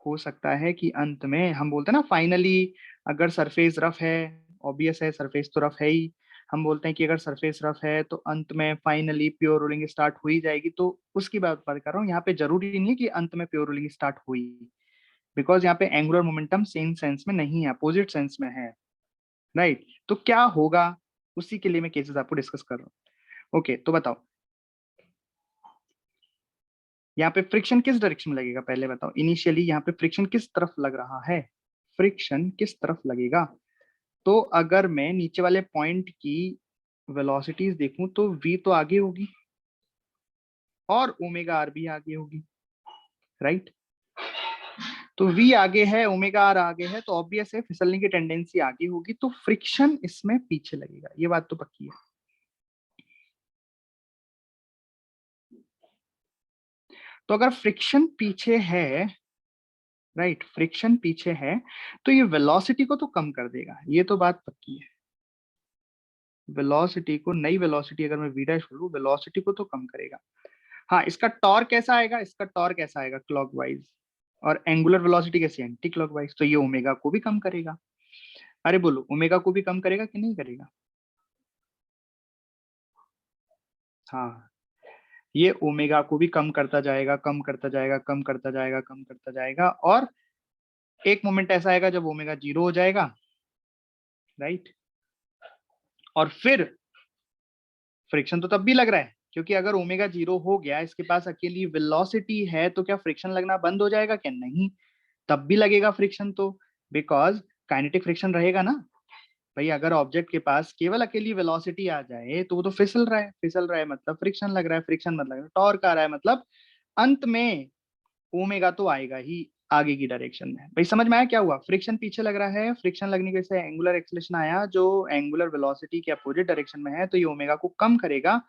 हो सकता है कि अंत में हम बोलते हैं ना फाइनली, अगर सरफेस रफ है, ऑब्वियस है सरफेस तो रफ है ही, हम बोलते हैं कि अगर सरफेस रफ है तो अंत में फाइनली प्योर रोलिंग स्टार्ट हो ही जाएगी। तो उसकी बात कर रहा हूँ, यहाँ पे जरूरी नहीं है कि अंत में प्योर रोलिंग स्टार्ट हुई, बिकॉज यहाँ पे एंगुलर मोमेंटम सेम सेंस में नहीं है, अपोजिट सेंस में है, राइट। तो क्या होगा उसी के लिए मैं केसेस आपको डिस्कस कर रहा हूँ। ओके, तो बताओ यहाँ पे फ्रिक्शन किस डायरेक्शन में लगेगा, पहले बताओ इनिशियली यहाँ पे फ्रिक्शन किस तरफ लग रहा है, फ्रिक्शन किस तरफ लगेगा। तो अगर मैं नीचे वाले पॉइंट की वेलोसिटीज देखूं तो v तो आगे होगी और ओमेगा आर भी आगे होगी, राइट। तो v आगे है, ओमेगा आर आगे है, तो ऑब्वियस है फिसलने की टेंडेंसी आगे होगी, तो फ्रिक्शन इसमें पीछे लगेगा, ये बात तो पक्की है। तो अगर फ्रिक्शन पीछे है राइट, फ्रिक्शन पीछे है तो ये वेलोसिटी को तो कम कर देगा, ये तो बात पक्की है। वेलोसिटी को, नई वेलोसिटी अगर मैं वी डैश बोलूं, वेलोसिटी को तो कम करेगा। हाँ, इसका टॉर्क कैसा आएगा, इसका टॉर्क कैसा आएगा क्लॉकवाइज, और एंगुलर वेलोसिटी कैसी है, एंटी क्लॉकवाइज, तो ये ओमेगा को भी कम करेगा। अरे बोलो, ओमेगा को भी कम करेगा कि नहीं करेगा? हाँ, ये ओमेगा को भी कम करता जाएगा, कम करता जाएगा, कम करता जाएगा, कम करता जाएगा, और एक मोमेंट ऐसा आएगा जब ओमेगा 0 हो जाएगा, राइट। और फिर फ्रिक्शन तो तब भी लग रहा है, क्योंकि अगर ओमेगा 0 हो गया, इसके पास अकेली वेलोसिटी है, तो क्या फ्रिक्शन लगना बंद हो जाएगा क्या? नहीं, तब भी लगेगा फ्रिक्शन तो, बिकॉज काइनेटिक फ्रिक्शन रहेगा ना भाई। अगर ऑब्जेक्ट के पास केवल अकेली वेलोसिटी आ जाए तो वो तो फिसल रहा है, फिसल रहा है मतलब फ्रिक्शन लग रहा है, फ्रिक्शन मतलब टॉर्क आ रहा है, मतलब अंत में ओमेगा तो आएगा ही आगे की डायरेक्शन में। भाई समझ में आया क्या हुआ? फ्रिक्शन पीछे लग रहा है, फ्रिक्शन लगने की वजह से एंगुलर एक्सेलरेशन आया जो एंगुलर वेलोसिटी के अपोजिट डायरेक्शन में है, तो ये ओमेगा को कम करेगा,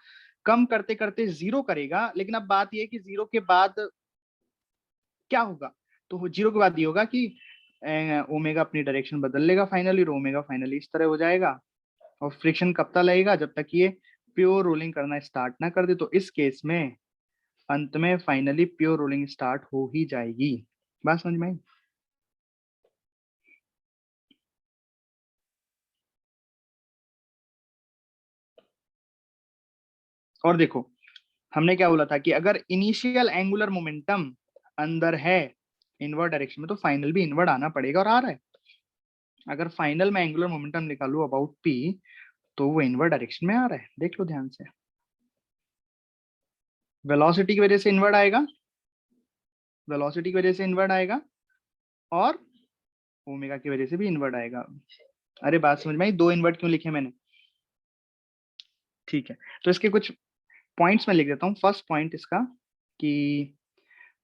कम करते करते जीरो करेगा। लेकिन अब बात ये है कि जीरो के बाद क्या होगा, तो जीरो के बाद ये होगा कि ओमेगा अपनी डायरेक्शन बदल लेगा फाइनली, और ओमेगा फाइनली इस तरह हो जाएगा। और फ्रिक्शन कब तक लगेगा? जब तक ये प्योर रोलिंग करना स्टार्ट ना कर दे। तो इस केस में अंत में फाइनली प्योर रोलिंग स्टार्ट हो ही जाएगी। बात समझ में आई? और देखो, हमने क्या बोला था कि अगर इनिशियल एंगुलर मोमेंटम अंदर है इनवर्ड डायरेक्शन में, तो फाइनल भी इनवर्ड आना पड़ेगा, और आ रहा है। अगर फाइनल में एंगुलर मोमेंटम निकालू अबाउट पी, तो वो इनवर्ड डायरेक्शन में आ रहा है, देख लो ध्यान से। वेलोसिटी की वजह से इनवर्ड आएगा, वेलोसिटी की वजह से इनवर्ड आएगा, और ओमेगा की वजह से भी इनवर्ड आएगा। अरे बात समझ में आई? दो इनवर्ड क्यों लिखे मैंने? ठीक है, तो इसके कुछ पॉइंट्स में लिख देता हूँ। फर्स्ट पॉइंट इसका कि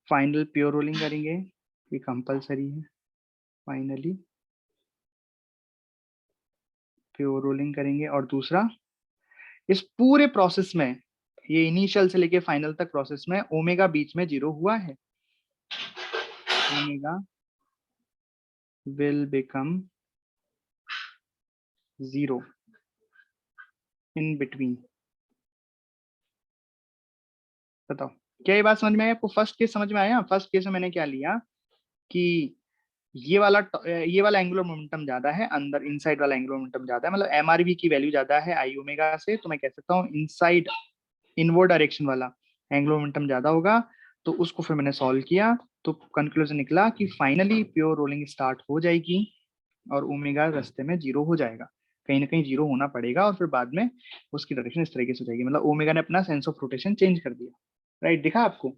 फाइनल प्योर रोलिंग करेंगे, ये कंपलसरी है। फाइनली प्योर रोलिंग करेंगे, और दूसरा, इस पूरे प्रोसेस में, ये इनिशियल से लेके फाइनल तक प्रोसेस में ओमेगा बीच में जीरो हुआ है। Omega will become zero in between. बताओ, क्या ये बात समझ में आई आपको? फर्स्ट केस समझ में आया? फर्स्ट केस में मैंने क्या लिया कि ये वाला एंगुलर मोमेंटम ज्यादा है, अंदर इनसाइड वाला एंगुलर मोमेंटम ज्यादा है, मतलब एमआरवी की वैल्यू ज्यादा है आई ओमेगा से, तो मैं कह सकता हूँ इनसाइड इनवर्ड डायरेक्शन वाला एंगुलर मोमेंटम ज्यादा होगा। तो उसको फिर मैंने सॉल्व किया, तो कंक्लूजन निकला कि फाइनली प्योर रोलिंग स्टार्ट हो जाएगी, और ओमेगा रास्ते में जीरो हो जाएगा, कहीं ना कहीं जीरो होना पड़ेगा, और फिर बाद में उसकी डायरेक्शन इस तरीके से हो जाएगी, मतलब ओमेगा ने अपना सेंस ऑफ रोटेशन चेंज कर दिया। राइट, दिखा आपको?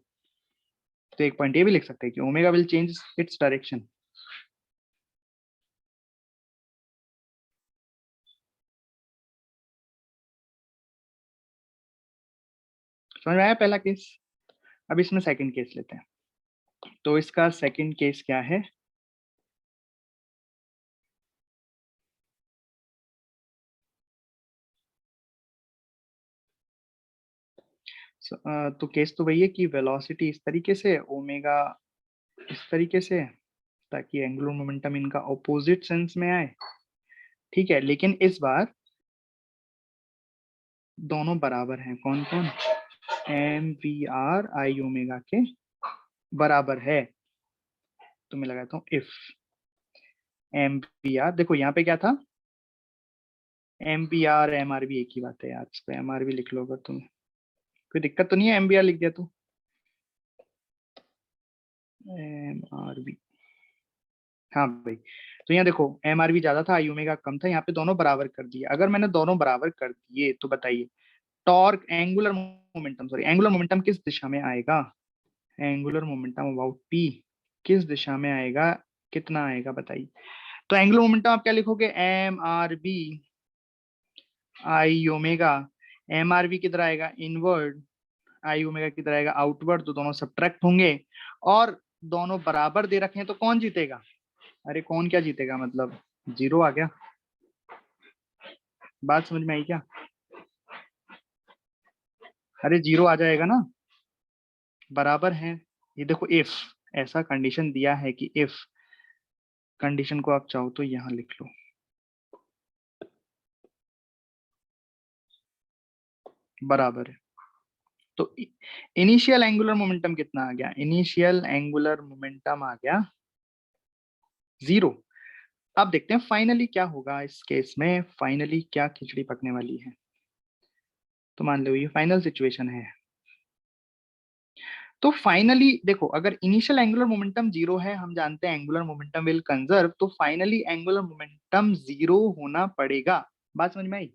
तो एक पॉइंट ये भी लिख सकते हैं कि omega will change its direction. समझ में आया पहला केस? अब इसमें सेकंड केस लेते हैं। तो इसका सेकंड केस क्या है? तो केस तो वही है कि वेलोसिटी इस तरीके से, ओमेगा इस तरीके से, ताकि एंगुलर मोमेंटम इनका ऑपोजिट सेंस में आए। ठीक है, लेकिन इस बार दोनों बराबर हैं। कौन कौन? M v r I omega के बराबर है। तो मैं लगाता हूँ इफ एम वी आर, देखो यहाँ पे क्या था, m b r m r भी एक ही बात है यार, इसको एम आर भी लिख लो अगर तुम्हें कोई दिक्कत तो नहीं है, एम बी आर लिख दिया तो। एम आर बी, हाँ भाई। तो यहाँ देखो, एम आर बी ज्यादा था, आई ओमेगा कम था, यहाँ पे दोनों बराबर कर दिए। अगर मैंने दोनों बराबर कर दिए तो बताइए, torque angular momentum, sorry angular momentum किस दिशा में आएगा? एंगुलर मोमेंटम अबाउट पी किस दिशा में आएगा, कितना आएगा बताइए? तो एंगुलर मोमेंटम आप क्या लिखोगे? M r b I omega. M r b किधर आएगा? इनवर्ड। आई ओमेगा किधर आएगा? आउटवर्ड। तो दोनों सब्ट्रैक्ट होंगे, और दोनों बराबर दे रखे हैं, तो कौन जीतेगा? अरे कौन क्या जीतेगा, मतलब जीरो आ गया। बात समझ में आई क्या? अरे जीरो आ जाएगा ना, बराबर है। ये देखो इफ ऐसा कंडीशन दिया है कि इफ, कंडीशन को आप चाहो तो यहां लिख लो, बराबर है। तो इनिशियल एंगुलर मोमेंटम कितना आ गया? इनिशियल एंगुलर मोमेंटम आ गया 0। अब देखते हैं फाइनली क्या होगा इस केस में, फाइनली क्या खिचड़ी पकने वाली है। तो मान लो ये फाइनल सिचुएशन है। तो फाइनली देखो, अगर इनिशियल एंगुलर मोमेंटम 0 है, हम जानते हैं एंगुलर मोमेंटम विल कंजर्व, तो फाइनली एंगुलर मोमेंटम 0 होना पड़ेगा। बात समझ में आई?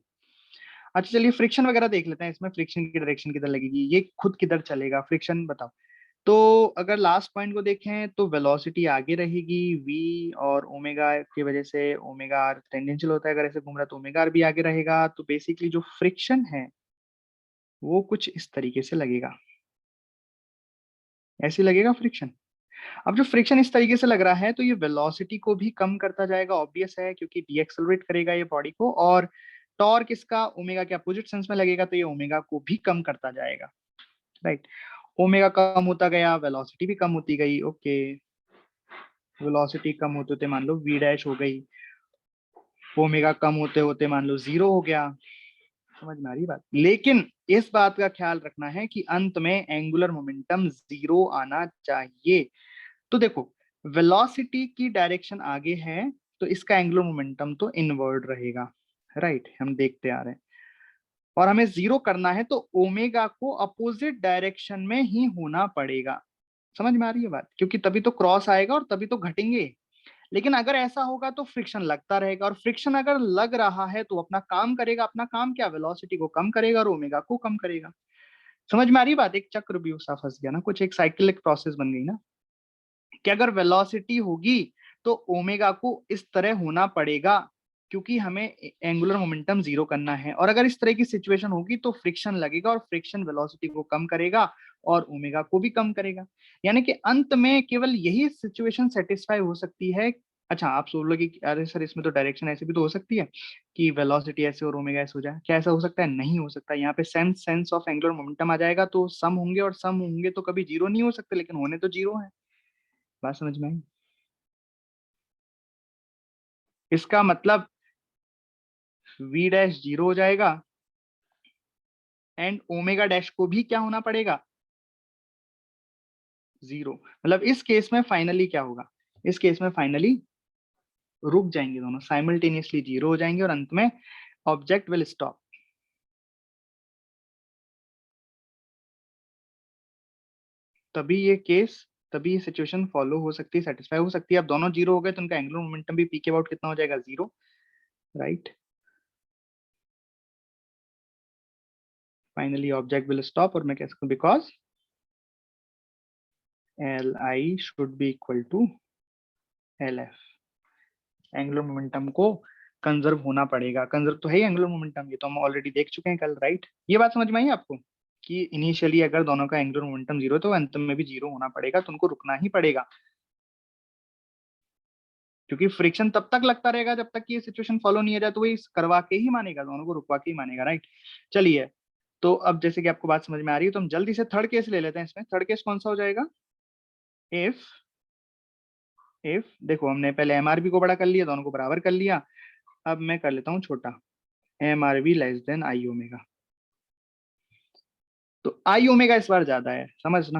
अच्छा चलिए फ्रिक्शन वगैरह देख लेते हैं, इसमें फ्रिक्शन की डायरेक्शन किधर लगेगी, ये खुद किधर चलेगा फ्रिक्शन, बताओ। तो अगर लास्ट पॉइंट को देखें तो वेलोसिटी आगे रहेगी v, और ओमेगा की वजह से ओमेगा आर टेंजेंशियल होता है, अगर ऐसे घूम रहा है तो ओमेगा आर भी आगे रहेगा। तो बेसिकली जो फ्रिक्शन है वो कुछ इस तरीके से लगेगा, ऐसे लगेगा फ्रिक्शन। अब जो फ्रिक्शन इस तरीके से लग रहा है तो ये वेलोसिटी को भी कम करता जाएगा, ऑब्वियस है, क्योंकि डीएक्सेलरेट करेगा ये बॉडी को, और टॉर्क इसका ओमेगा के अपोजिट सेंस में लगेगा, तो ये ओमेगा को भी कम करता जाएगा, राइट। ओमेगा कम होता गया, वेलोसिटी भी कम होती गई, ओके। वेलोसिटी कम होते होते मान लो v डैश हो गई, ओमेगा कम होते होते मान लो 0 हो गया। समझ में आ रही बात? लेकिन इस बात का ख्याल रखना है कि अंत में एंगुलर मोमेंटम 0 आना चाहिए। तो देखो, वेलोसिटी की डायरेक्शन आगे है, तो इसका एंगुलर मोमेंटम तो इनवर्ड रहेगा, राइट, हम देखते आ रहे हैं। और हमें 0 करना है तो ओमेगा को अपोजिट डायरेक्शन में ही होना पड़ेगा। समझ में आ रही है बात? क्योंकि तभी तो क्रॉस आएगा और तभी तो घटेंगे। लेकिन अगर ऐसा होगा तो फ्रिक्शन लगता रहेगा, और फ्रिक्शन अगर लग रहा है तो अपना काम करेगा। अपना काम क्या? वेलोसिटी को कम करेगा और ओमेगा को कम करेगा। समझ में आ रही बात? एक चक्रव्यूह सा फंस गया ना कुछ, एक साइक्लिक प्रोसेस बन गई ना, कि अगर वेलोसिटी होगी तो ओमेगा को इस तरह होना पड़ेगा, क्योंकि हमें एंगुलर मोमेंटम 0 करना है। और अगर इस तरह की सिचुएशन होगी तो फ्रिक्शन लगेगा, और फ्रिक्शन वेलोसिटी को कम करेगा और ओमेगा को भी कम करेगा। यानी कि अंत में केवल यही सिचुएशन सेटिस्फाई हो सकती है। अच्छा, आप सोच लो कि अरे सर इसमें तो डायरेक्शन ऐसे भी तो हो सकती है कि वेलोसिटी ऐसे और ओमेगा ऐसे हो जाए, क्या ऐसा हो सकता है? नहीं हो सकता। यहाँ पे सेंस ऑफ एंगुलर मोमेंटम आ जाएगा, तो सम होंगे, और सम होंगे तो कभी जीरो नहीं हो सकते, लेकिन होने तो जीरो है। बात समझ में आई? इसका मतलब v डैश 0 हो जाएगा, एंड ओमेगा डैश को भी क्या होना पड़ेगा? 0। मतलब इस केस में फाइनली क्या होगा? इस केस में फाइनली रुक जाएंगे दोनों, साइमल्टेनियसली 0 हो जाएंगे, और अंत में ऑब्जेक्ट विल स्टॉप। तभी ये सिचुएशन फॉलो हो सकती है, सेटिस्फाई हो सकती है। अब दोनों 0 हो गए तो उनका एंगुलर मोमेंटम भी पी के अबाउट कितना हो जाएगा? 0, right. Finally object will stop, और मैं कह सकता हूँ because L I should be equal to L F. Angular momentum को कंजर्व होना पड़ेगा। कंजर्व तो है ही एंगुलर मोमेंटम, ये तो हम ऑलरेडी देख चुके हैं कल, राइट। ये बात समझ में आई आपको कि इनिशियली अगर दोनों का एंगुलर मोमेंटम 0 तो अंत में भी 0 होना पड़ेगा, तो उनको रुकना ही पड़ेगा, क्योंकि फ्रिक्शन तब तक लगता रहेगा जब तक कि ये सिचुएशन फॉलो नहीं हो जाए, तो वही करवा के ही मानेगा, दोनों को रुकवा के ही मानेगा, राइट। चलिए, तो अब जैसे कि आपको बात समझ में आ रही है तो हम जल्दी से थर्ड केस ले लेते हैं। इसमें थर्ड केस कौन सा हो जाएगा? इफ इफ देखो, हमने पहले एमआरबी को बड़ा कर लिया, दोनों को बराबर कर लिया। अब मैं कर लेता हूँ छोटा, m r b less than I omega. तो आई ओमेगा इस बार ज्यादा है, समझना।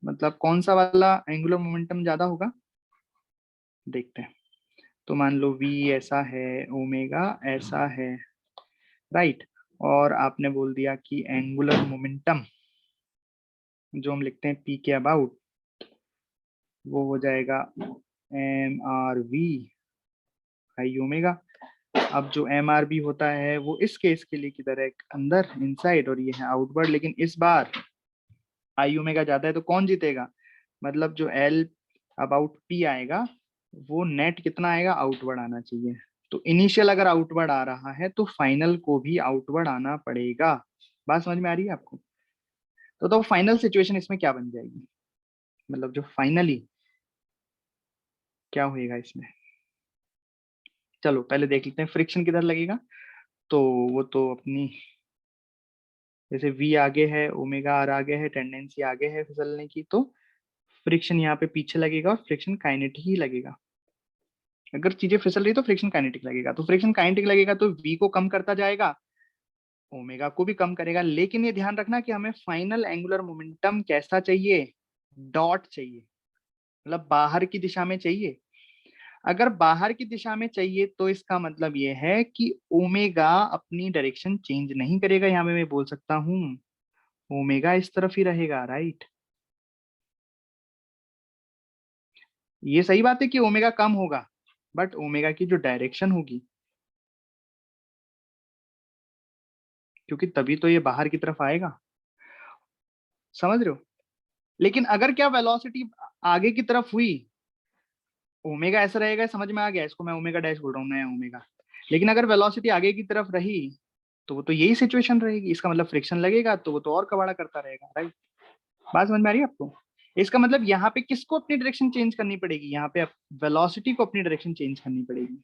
मतलब कौन सा वाला एंगुलर मोमेंटम ज्यादा होगा, देखते हैं। तो मान लो v ऐसा है, ओमेगा ऐसा है, राइट। और आपने बोल दिया कि एंगुलर मोमेंटम जो हम लिखते हैं p के अबाउट, वो हो जाएगा m are v I omega. अब जो एम आर बी होता है वो इस केस के लिए किधर है? अंदर, इनसाइड, और ये है आउटवर्ड। लेकिन इस बार आई ओमेगा ज्यादा है तो कौन जीतेगा? मतलब जो एल अबाउट पी आएगा वो नेट कितना आएगा? आउटवर्ड आना चाहिए। तो इनिशियल अगर आउटवर्ड आ रहा है तो फाइनल को भी आउटवर्ड आना पड़ेगा। बात समझ में आ रही है आपको? तो फाइनल सिचुएशन इसमें क्या बन जाएगी? मतलब जो फाइनली क्या होएगा इसमें, चलो पहले देख लेते हैं फ्रिक्शन किधर लगेगा। तो वो तो अपनी, जैसे v आगे है, ओमेगा आर आगे है, टेंडेंसी आगे है फिसलने की, तो फ्रिक्शन यहाँ पे पीछे लगेगा और फ्रिक्शन काइनेटिक ही लगेगा। अगर चीजें फिसल रही तो फ्रिक्शन काइनेटिक लगेगा, तो फ्रिक्शन काइनेटिक लगेगा तो v को कम करता जाएगा, ओमेगा को भी कम करेगा। लेकिन ये ध्यान रखना कि हमें फाइनल एंगुलर मोमेंटम कैसा चाहिए, डॉट चाहिए, मतलब बाहर की दिशा में चाहिए। अगर बाहर की दिशा में चाहिए तो इसका मतलब ये है कि ओमेगा अपनी डायरेक्शन चेंज नहीं करेगा। यहाँ पे मैं बोल सकता हूं ओमेगा इस तरफ ही रहेगा, राइट। ये सही बात है कि ओमेगा कम होगा, बट ओमेगा की जो डायरेक्शन होगी, क्योंकि तभी तो ये बाहर की तरफ आएगा, समझ रहे हो। लेकिन अगर क्या वेलोसिटी आगे की तरफ हुई, ओमेगा ऐसा रहेगा, समझ में आ गया, इसको मैं ओमेगा डैश बोल रहा हूँ, नया ओमेगा। लेकिन अगर वेलोसिटी आगे की तरफ रही तो वो तो यही सिचुएशन रहेगी, इसका मतलब फ्रिक्शन लगेगा तो वो तो और कबाड़ा करता रहेगा, राइट। बात समझ में आ रही है आपको। इसका मतलब यहाँ पे किसको अपनी डायरेक्शन चेंज करनी पड़ेगी, यहाँ पे वेलोसिटी को अपनी डायरेक्शन चेंज करनी पड़ेगी।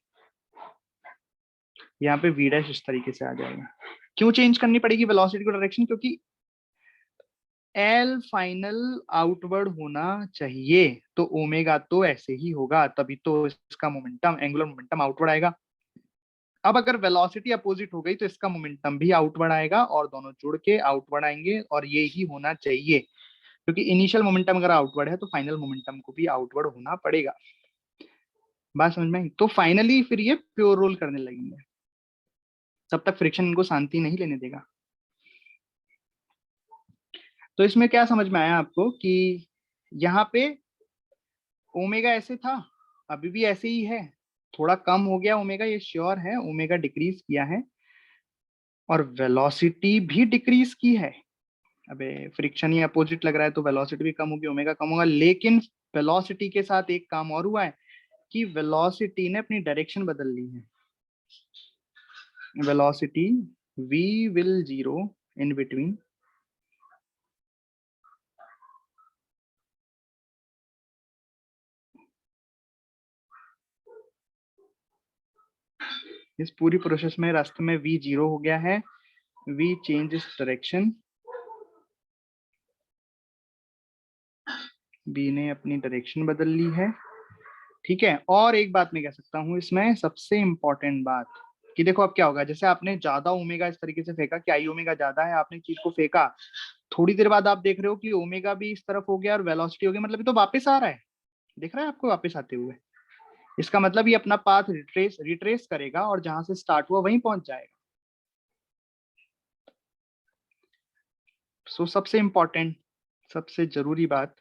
यहाँ पे v डैश इस तरीके से आ जाएगा। क्यों चेंज करनी पड़ेगी वेलोसिटी को डायरेक्शन, क्योंकि एल फाइनल आउटवर्ड होना चाहिए, तो ओमेगा तो ऐसे ही होगा, तभी तो इसका मोमेंटम, एंगुलर मोमेंटम आउटवर्ड आएगा। अब अगर वेलोसिटी अपोजिट हो गई तो इसका मोमेंटम भी आउटवर्ड आएगा और दोनों जुड़ के आउटवर्ड आएंगे, और ये ही होना चाहिए, क्योंकि इनिशियल मोमेंटम अगर आउटवर्ड है तो फाइनल मोमेंटम को भी आउटवर्ड होना पड़ेगा। बात समझ में आई। तो फाइनली फिर ये प्योर रोल करने लगेंगे, तब तक फ्रिक्शन इनको शांति नहीं लेने देगा। तो इसमें क्या समझ में आया आपको कि यहाँ पे ओमेगा ऐसे था, अभी भी ऐसे ही है, थोड़ा कम हो गया ओमेगा, ये श्योर है, ओमेगा डिक्रीज किया है और वेलोसिटी भी डिक्रीज की है। अबे फ्रिक्शन ही अपोजिट लग रहा है तो वेलोसिटी भी कम होगी, ओमेगा कम होगा। लेकिन वेलोसिटी के साथ एक काम और हुआ है कि वेलोसिटी ने अपनी डायरेक्शन बदल ली है। Velocity v will zero in between इस पूरी प्रोसेस में रास्ते में v जीरो हो गया है, v changes डायरेक्शन, v ने अपनी डायरेक्शन बदल ली है, ठीक है। और एक बात मैं कह सकता हूँ इसमें सबसे इंपॉर्टेंट बात, कि देखो अब क्या होगा, जैसे आपने ज्यादा ओमेगा इस तरीके से फेंका कि आई ओमेगा ज्यादा है, आपने चीज को फेंका, थोड़ी देर बाद आप देख रहे हो कि ओमेगा भी इस तरफ हो गया और वेलोसिटी हो गई, मतलब ये तो वापस आ रहा है, दिख रहा है आपको वापस आते हुए। इसका मतलब ये अपना पाथ रिट्रेस करेगा और जहां से स्टार्ट हुआ वहीं पहुंच जाएगा। सो सबसे इंपॉर्टेंट, सबसे जरूरी बात,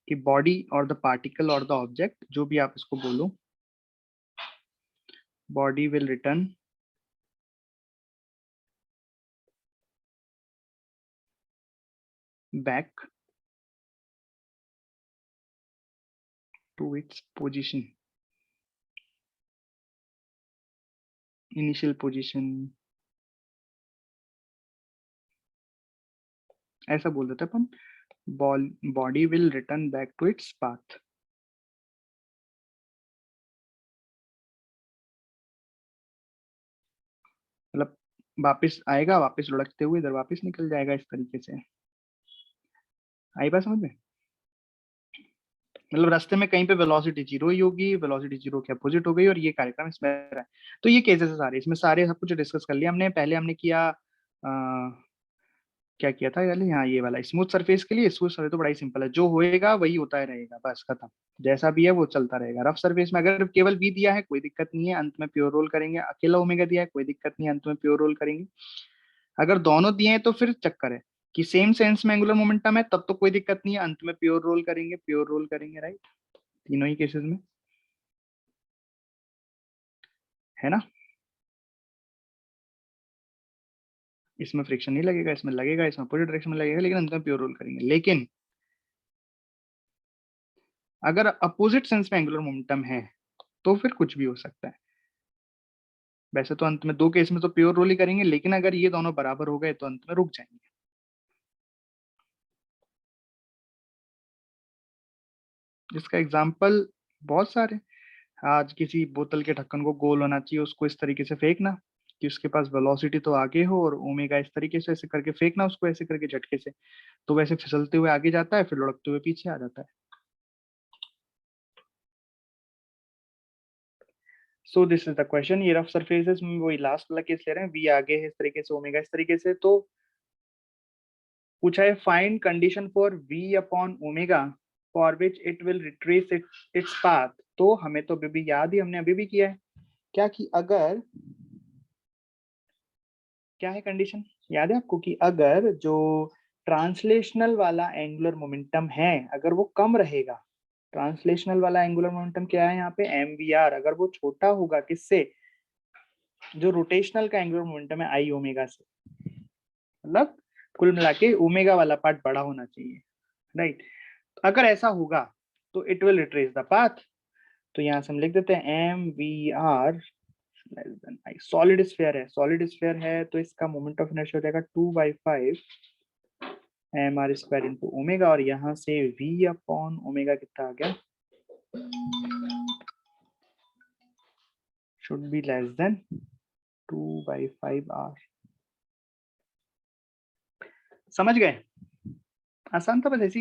कि बॉडी और द पार्टिकल और द ऑब्जेक्ट, जो भी आप इसको बोलो, body will return back to its position, initial position, ऐसा बोल देते अपन, body will return back to its path. मतलब वापस आएगा, वापस लुढ़कते हुए इधर वापस निकल जाएगा, इस तरीके से। आई बात समझ में। मतलब रास्ते में कहीं पे वेलोसिटी जीरो ही होगी, वेलोसिटी जीरो के अपोजिट हो गई, और ये कार्यक्रम इसमें रहा है। तो ये केसेस है सारे, इसमें सारे सब कुछ डिस्कस कर लिया हमने। पहले हमने किया क्या किया था पहले, हाँ ये वाला स्मूथ सरफेस के लिए। स्मूथ सरफेस तो बड़ा ही सिंपल है, जो होएगा वही होता ही रहेगा, बस खत्म, जैसा भी है वो चलता रहेगा। रफ सरफेस में अगर केवल वी दिया है कोई दिक्कत नहीं है, अंत में प्योर रोल करेंगे। अकेला ओमेगा दिया है कोई दिक्कत नहीं है, अंत में प्योर रोल करेंगे। अगर दोनों दिए हैं तो फिर चक्कर है कि सेम सेंस में एंगुलर मोमेंटम है, तब तो कोई दिक्कत नहीं है, अंत में प्योर रोल करेंगे, प्योर रोल करेंगे, राइट। तीनों ही केसेस में, है ना। इसमें फ्रिक्शन नहीं लगेगा, इसमें लगेगा, इसमें अपोजिट डायरेक्शन में लगेगा, लेकिन अंत में प्योर रोल करेंगे। लेकिन अगर अपोजिट सेंस में एंगुलर मोमेंटम है तो फिर कुछ भी हो सकता है। वैसे तो अंत में दो केस में तो प्योर रोल ही करेंगे, लेकिन अगर ये दोनों बराबर हो गए तो अंत में रुक जाएंगे। इसका एग्जाम्पल बहुत सारे। आज किसी बोतल के ढक्कन को गोल होना चाहिए, उसको इस तरीके से फेंकना कि उसके पास वेलोसिटी तो आगे हो और ओमेगा इस तरीके से ऐसे करके फेंकना उसको, ऐसे करके झटके से, तो वैसे फिसलते हुए आगे जाता है, फिर लुढ़कते हुए पीछे आ जाता है। So this is the question. ये रफ सरफेसेस में वही लास्ट वाला केस ले रहे हैं, वी आगे है इस तरीके से, ओमेगा इस तरीके से। तो पूछा है find condition for v upon omega for which it will retrace its path. तो हमें तो अभी भी याद ही, हमने अभी भी किया है क्या, कि अगर, क्या है कंडीशन याद है आपको, कि अगर जो ट्रांसलेशनल वाला एंगुलर मोमेंटम है अगर वो कम रहेगा, ट्रांसलेशनल वाला एंगुलर मोमेंटम क्या है यहाँ पे, mvr, अगर वो छोटा होगा किससे, जो रोटेशनल का एंगुलर मोमेंटम है आई ओमेगा से, मतलब कुल मिला के ओमेगा वाला पार्ट बड़ा होना चाहिए, राइट। अगर ऐसा होगा तो it will retrace the path. तो यहाँ से हम लिख देते हैं m v r less than I. Solid sphere है, सॉलिड स्फीयर है तो इसका मोमेंट ऑफ इनर्शिया हो जाएगा 2/5 m r square into omega, और यहाँ से वी अपॉन ओमेगा कितना आ गया, should be less than 2/5 r. समझ गए? आसान था, बस ऐसी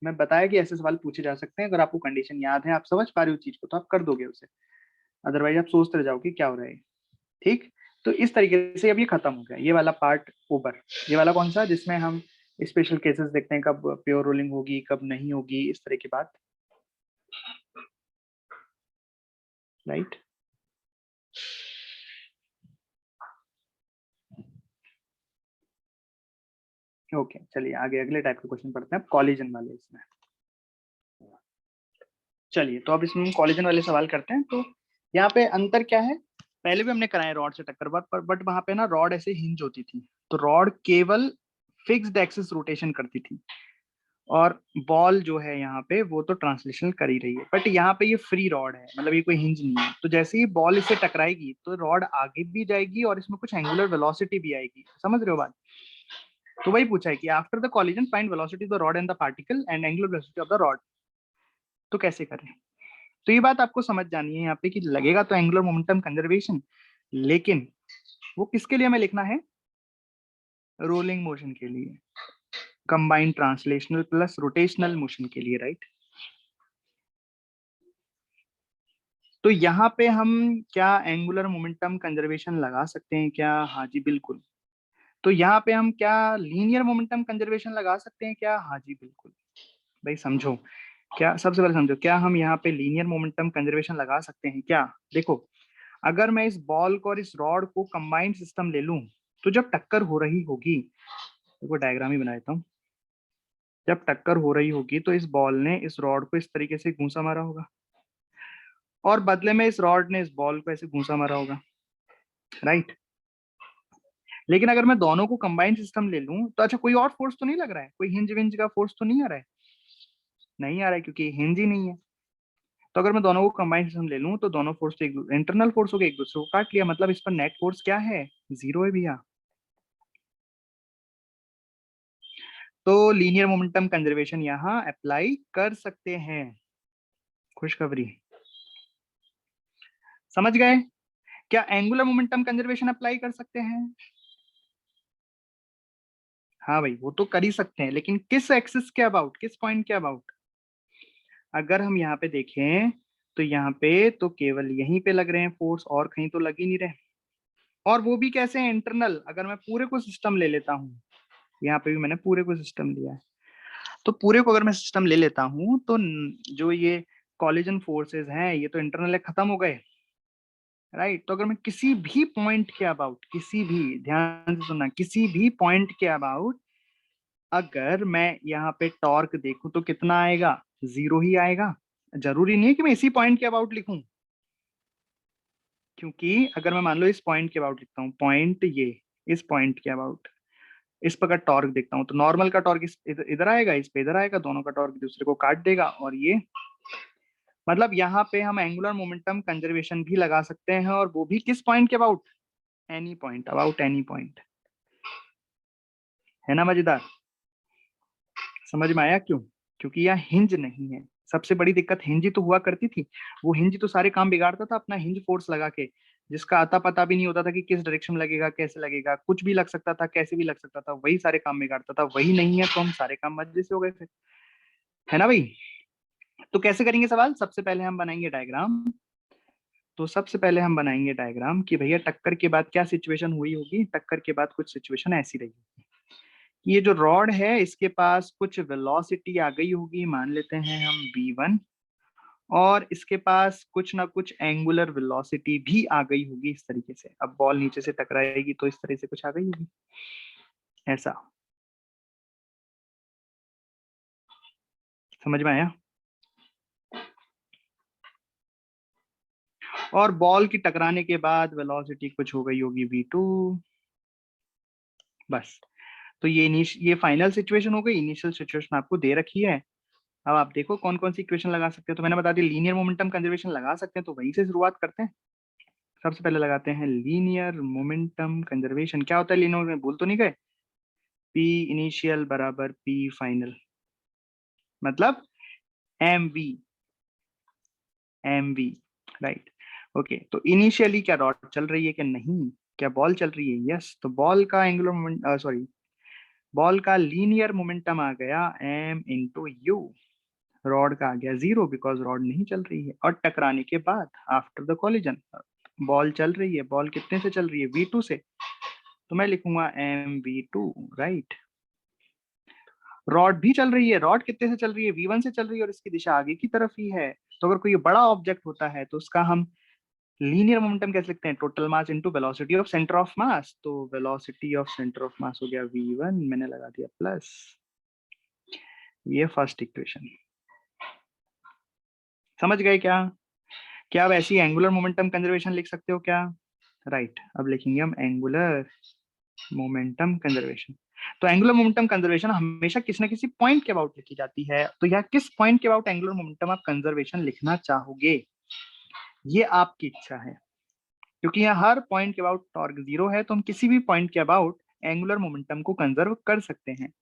मैं बताया कि ऐसे सवाल पूछे जा सकते हैं। अगर आपको कंडीशन याद है, आप समझ पा रहे हो चीज को, तो आप कर दोगे उसे, अदरवाइज आप सोचते रह जाओगे क्या हो रहा है। ठीक, तो इस तरीके से अब ये खत्म हो गया, ये वाला पार्ट ओवर। ये वाला कौन सा, जिसमें हम स्पेशल केसेस देखते हैं, कब प्योर रोलिंग होगी कब नहीं होगी, इस तरह की बात, राइट। ओके, चलिए आगे अगले टाइप के क्वेश्चन पढ़ते हैं, कॉलिजन वाले इसमें। चलिए तो अब इसमें कॉलिजन वाले सवाल करते हैं। तो यहाँ पे अंतर क्या है, पहले भी हमने कराया रॉड से टक्कर बात पर, बट वहां पे ना रॉड ऐसे हिंज होती थी, तो रॉड केवल फिक्स्ड एक्सिस रोटेशन करती थी, और बॉल जो है यहाँ पे वो तो ट्रांसलेशनल कर ही रही है। बट यहाँ पे ये फ्री रॉड है, मतलब ये कोई हिंज नहीं है, तो जैसे ही बॉल इससे टकराएगी तो रॉड आगे भी जाएगी और इसमें कुछ एंगुलर वेलोसिटी भी आएगी। समझ रहे हो बात? तो वही पूछा है कि after the collision find velocity of the rod and the particle and angular velocity of the rod. तो कैसे करें? तो ये बात आपको समझ जानी है यहाँ पे कि लगेगा तो एंगुलर मोमेंटम कंजर्वेशन, लेकिन वो किसके लिए हमें लिखना है, रोलिंग मोशन के लिए, combined translational plus rotational motion के लिए, राइट। तो यहाँ पे हम क्या एंगुलर मोमेंटम कंजर्वेशन लगा सकते हैं क्या? हाँ जी बिल्कुल। तो यहाँ पे हम क्या लीनियर मोमेंटम कंजर्वेशन लगा सकते हैं क्या? हाँ जी बिल्कुल। भाई समझो, क्या सबसे पहले समझो, क्या हम यहाँ पे लीनियर मोमेंटम कंजर्वेशन लगा सकते हैं क्या? देखो, अगर मैं इस बॉल को और इस रॉड को कंबाइंड सिस्टम ले लूं, तो जब टक्कर हो रही होगी, देखो डायग्राम ही बना देता हूँ, जब टक्कर हो रही होगी तो इस बॉल ने इस रॉड को इस तरीके से घूंसा मारा होगा, और बदले में इस रॉड ने इस बॉल को ऐसे घूंसा मारा होगा, राइट। लेकिन अगर मैं दोनों को कंबाइंड सिस्टम ले लूं तो अच्छा, कोई और फोर्स तो नहीं लग रहा है, कोई हिंज विंज का फोर्स तो नहीं आ रहा है, नहीं आ रहा है क्योंकि हिंज ही नहीं है। तो अगर मैं दोनों को कंबाइंड सिस्टम ले लूं तो दोनों फोर्स तो एक इंटरनल फोर्स हो गए, एक दूसरे को काट लिया, मतलब इस पर नेट फोर्स क्या है, जीरो है भैया। तो लीनियर मोमेंटम कंजर्वेशन यहाँ अप्लाई कर सकते हैं, खुशखबरी। समझ गए? क्या एंगुलर मोमेंटम कंजर्वेशन अप्लाई कर सकते हैं? हाँ भाई, वो तो कर ही सकते हैं, लेकिन किस एक्सिस के अबाउट, किस पॉइंट के अबाउट? अगर हम यहाँ पे देखें तो यहाँ पे तो केवल यहीं पे लग रहे हैं फोर्स, और कहीं तो लग ही नहीं रहे, और वो भी कैसे हैं, इंटरनल। अगर मैं पूरे को सिस्टम ले लेता हूँ, यहाँ पे भी मैंने पूरे को सिस्टम लिया है, तो पूरे को अगर मैं सिस्टम ले लेता हूँ तो जो ये कॉलिजन फोर्सेस हैं ये तो इंटरनल खत्म हो गए, राइट। तो अगर मैं किसी भी पॉइंट के अबाउट, किसी भी, ध्यान से सुनना, किसी भी पॉइंट के अबाउट अगर मैं यहाँ पे टॉर्क देखूं तो कितना आएगा, जीरो ही आएगा। जरूरी नहीं है कि मैं इसी पॉइंट के अबाउट लिखूं, क्योंकि अगर मैं मान लो इस पॉइंट के अबाउट लिखता हूँ, पॉइंट ये, इस पॉइंट के अबाउट इस पर टॉर्क देखता हूँ, तो नॉर्मल का टॉर्क इधर आएगा, इस पे इधर आएगा, दोनों का टॉर्क दूसरे को काट देगा, और ये मतलब यहाँ पे हम एंगुलर मोमेंटम कंजर्वेशन भी लगा सकते हैं, और वो भी किस पॉइंट के about, any point, about any point. है ना मजेदार? समझ में आया क्यों? क्योंकि यहाँ हिंज नहीं है। सबसे बड़ी दिक्कत हिंज ही तो हुआ करती थी, वो हिंज तो सारे काम बिगाड़ता था अपना हिंज फोर्स लगा के। जिसका आता पता भी नहीं होता था कि किस डायरेक्शन में लगेगा, कैसे लगेगा, कुछ भी लग सकता था, कैसे भी लग सकता था, वही सारे काम बिगाड़ता था। वही नहीं है तो हम सारे काम मजे से हो गए थे, है ना भाई। तो कैसे करेंगे सवाल, सबसे पहले हम बनाएंगे डायग्राम। तो सबसे पहले हम बनाएंगे डायग्राम कि भैया टक्कर के बाद क्या सिचुएशन हुई होगी। टक्कर के बाद कुछ सिचुएशन ऐसी रही होगी कि ये जो रॉड है इसके पास कुछ वेलोसिटी आ गई होगी, मान लेते हैं हम v1, और इसके पास कुछ ना कुछ एंगुलर वेलोसिटी भी आ गई होगी इस तरीके से। अब बॉल नीचे से टकराएगी तो इस तरह से कुछ आ गई होगी, ऐसा। समझ में आया। और बॉल की टकराने के बाद वेलोसिटी कुछ हो गई होगी v2, बस। तो ये फाइनल सिचुएशन हो गई। इनिशियल सिचुएशन आपको दे रखी है। अब आप देखो कौन कौन सी इक्वेशन लगा सकते हैं। तो मैंने बता दिया लीनियर मोमेंटम कंजर्वेशन लगा सकते हैं, तो वहीं से शुरुआत करते हैं। सबसे पहले लगाते हैं लीनियर मोमेंटम कंजर्वेशन। क्या होता है लीनियर में, भूल तो नहीं गए। पी इनिशियल बराबर पी फाइनल, मतलब एम वी राइट। ओके, तो इनिशियली क्या रॉड चल रही है क्या, नहीं। क्या बॉल चल रही है, यस। तो बॉल का एंगुलर मोमेंट, सॉरी, बॉल का लीनियर मोमेंटम आ गया एम इंटू यू। रॉड का आ गया 0 बिकॉज रॉड नहीं चल रही है। और टकराने के बाद आफ्टर द कॉलिजन बॉल चल रही है। बॉल कितने से चल रही है, v2 से। तो मैं लिखूंगा mv2, राइट। रॉड भी चल रही है। रॉड कितने से चल रही है, v1 से चल रही है, और इसकी दिशा आगे की तरफ ही है। तो अगर कोई बड़ा ऑब्जेक्ट होता है तो उसका हम लीनियर मोमेंटम कैसे लिखते हैं, total mass into velocity of centre of mass. तो velocity of centre of mass हो गया v1, मैंने लगा दिया प्लस, ये फर्स्ट इक्वेशन। समझ गए क्या। क्या आप ऐसी एंगुलर मोमेंटम कंजर्वेशन लिख सकते हो क्या, राइट। अब लिखेंगे हम एंगुलर मोमेंटम कंजर्वेशन। तो एंगुलर मोमेंटम कंजर्वेशन हमेशा किसी न किसी पॉइंट के अबाउट लिखी जाती है। तो यह किस पॉइंट के अबाउट एंगुलर मोमेंटम आप कंजर्वेशन लिखना चाहोगे, ये आपकी इच्छा है। क्योंकि यहाँ हर पॉइंट के अबाउट टॉर्क 0 है, तो हम किसी भी पॉइंट के अबाउट एंगुलर मोमेंटम को कंजर्व कर सकते हैं।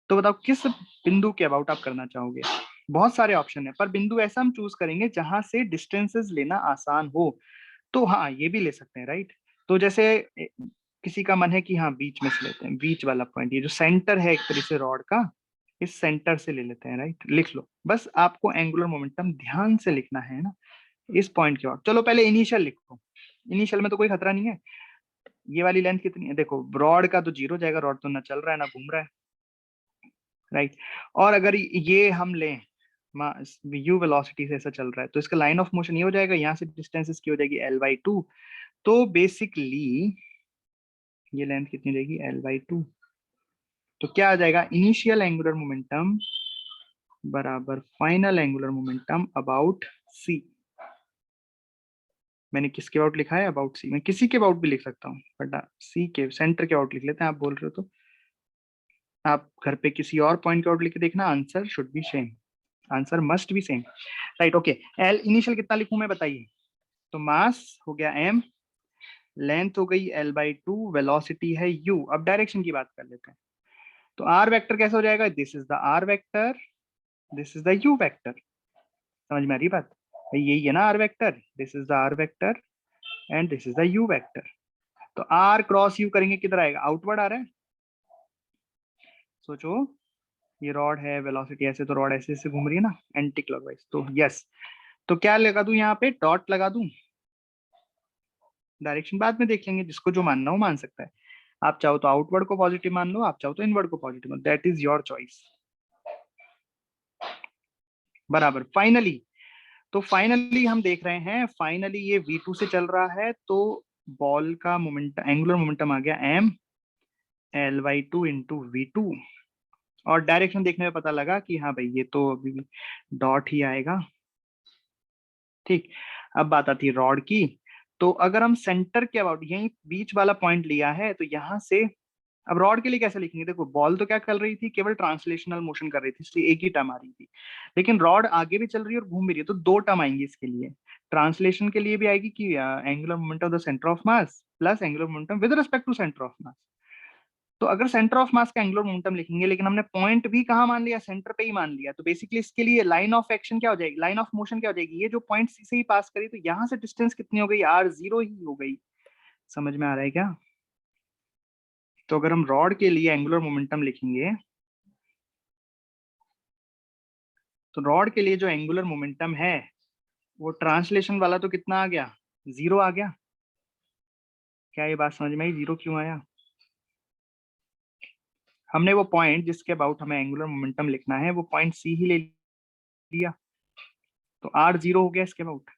तो बताओ किस बिंदु के अबाउट आप करना चाहोगे। बहुत सारे ऑप्शन है, पर बिंदु ऐसा हम चूज करेंगे जहां से डिस्टेंसेस लेना आसान हो। तो हाँ, ये भी ले सकते हैं, राइट। तो जैसे किसी का मन है कि हाँ बीच में से लेते हैं, बीच वाला पॉइंट, ये जो सेंटर है एक तरह से रॉड का, इस सेंटर से ले लेते हैं, राइट। लिख लो, बस आपको एंगुलर मोमेंटम ध्यान से लिखना है ना, इस पॉइंट के बाद। चलो पहले इनिशियल लिखो। इनिशियल में तो कोई खतरा नहीं है। ये वाली लेंथ कितनी है, देखो रॉड का तो 0 जाएगा, रॉड तो ना चल रहा है ना घूम रहा है, राइट। और अगर ये हम लें यू वेलोसिटी से ऐसा चल रहा है, तो इसका लाइन ऑफ मोशन ये हो जाएगा, यहाँ से डिस्टेंस इसकी हो जाएगी l/2। तो बेसिकली ये लेंथ कितनी रहेगी, l/2। तो क्या आ जाएगा, इनिशियल एंगुलर मोमेंटम बराबर final angular momentum about c। मैंने किसके अबाउट लिखा है, अबाउट c। मैं किसी के अबाउट भी लिख सकता हूँ, बट c के सेंटर के अबाउट लिख लेते हैं। आप बोल रहे हो तो आप घर पे किसी और पॉइंट के अबाउट लिख के देखना, answer should be same, answer must be same, right. Okay, L initial कितना लिखूं मैं, बताइए। तो मास हो गया m, लेंथ हो गई l/2, वेलोसिटी है u। अब डायरेक्शन की बात कर लेते हैं। तो r वेक्टर कैसे हो जाएगा, this is the r vector, this is the u vector. समझ में आ रही बात भाई, यही है ना r vector, this is the r vector and this is the u vector. तो r क्रॉस u करेंगे किधर आएगा, आउटवर्ड आ रहा है। सोचो, ये रॉड है, वेलोसिटी ऐसे, तो रॉड ऐसे ऐसे घूम रही है ना एंटी क्लॉकवाइज, तो यस। तो क्या लगा दूं यहाँ पे, डॉट लगा दूं। डायरेक्शन बाद में देख लेंगे, जिसको जो मानना हो मान सकता है। आप चाहो तो आउटवर्ड को पॉजिटिव मान लो, आप चाहो तो इनवर्ड को पॉजिटिव मान, दैट इज योर चॉइस, बराबर। फाइनली, तो फाइनली हम देख रहे हैं, फाइनली ये v2 से चल रहा है, तो बॉल का मोमेंट एंगुलर मोमेंटम आ गया m l/2 इंटू v2। और डायरेक्शन देखने में पता लगा कि हाँ भाई ये तो अभी भी डॉट ही आएगा, ठीक। अब बात आती है रॉड की। तो अगर हम सेंटर के अबाउट यही बीच वाला पॉइंट लिया है, तो यहां से अब रॉड के लिए कैसे लिखेंगे, देखो बॉल तो क्या कर रही थी, केवल ट्रांसलेशनल मोशन कर रही थी, इसलिए एक ही टर्म आ रही थी। लेकिन रॉड आगे भी चल रही है और घूम भी रही है, तो 2 टर्म आएंगी इसके लिए। ट्रांसलेशन के लिए भी आएगी कि angular momentum of the centre of mass plus angular momentum with respect to centre of mass. तो अगर सेंटर ऑफ मास का एंगुलर मोमेंटम लिखेंगे, लेकिन हमने पॉइंट भी कहाँ मान लिया, सेंटर पे ही मान लिया, तो बेसिकली इसके लिए लाइन ऑफ एक्शन क्या हो जाएगी, लाइन ऑफ मोशन क्या हो जाएगी, ये जो पॉइंट सी से ही पास करी, तो यहाँ से डिस्टेंस कितनी हो गई, r0 ही हो गई। समझ में आ रहा है क्या? तो अगर हम रॉड के लिए एंगुलर मोमेंटम लिखेंगे, तो रॉड के लिए जो एंगुलर मोमेंटम है वो ट्रांसलेशन वाला तो कितना आ गया, 0 आ गया। क्या ये बात समझ में आई, 0 क्यों आया? हमने वो पॉइंट जिसके अबाउट हमें एंगुलर मोमेंटम लिखना है वो पॉइंट सी ही ले लिया, तो r0 हो गया इसके अबाउट,